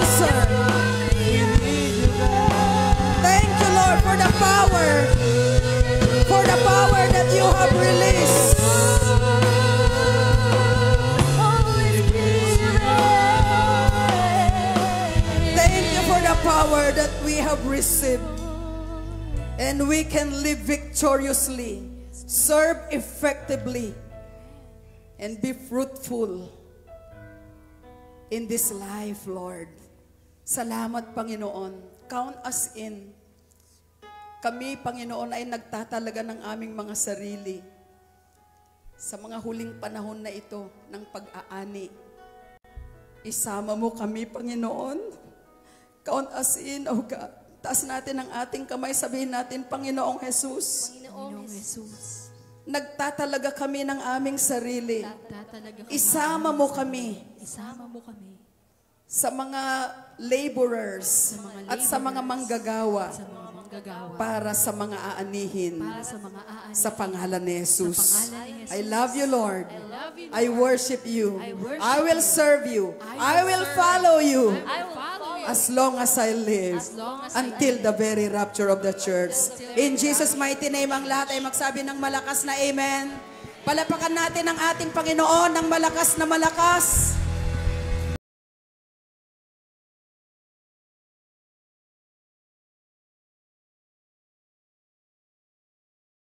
answer. Thank you, Lord, for the power. For the power that you have released. Thank you for the power that we have received. And we can live victoriously, serve effectively, and be fruitful in this life, Lord. Salamat, Panginoon. Count us in. Kami, Panginoon, ay nagtatalaga ng aming mga sarili sa mga huling panahon na ito ng pag-aani. Isama mo kami, Panginoon. Count us in, oh God. Taas natin ang ating kamay, sabihin natin, Panginoong Jesus. Panginoong Jesus. Nagtatalaga kami ng aming sarili. Nagtatalaga kami. Isama mo kami Isama mo kami sa mga laborers at sa mga manggagawa sa mga manggagawa para sa mga aanihin para sa mga aani sa pangalan ni Jesus. Sa pangalan ni Jesus. I love you, Lord. love you, I worship you. I worship I will serve you. I will follow you I will follow you as long as I live as long as I until the very rapture of the church. In Jesus' mighty name, ang lahat ay magsabi ng malakas na amen. Palapakan natin ang ating Panginoon ng malakas na malakas.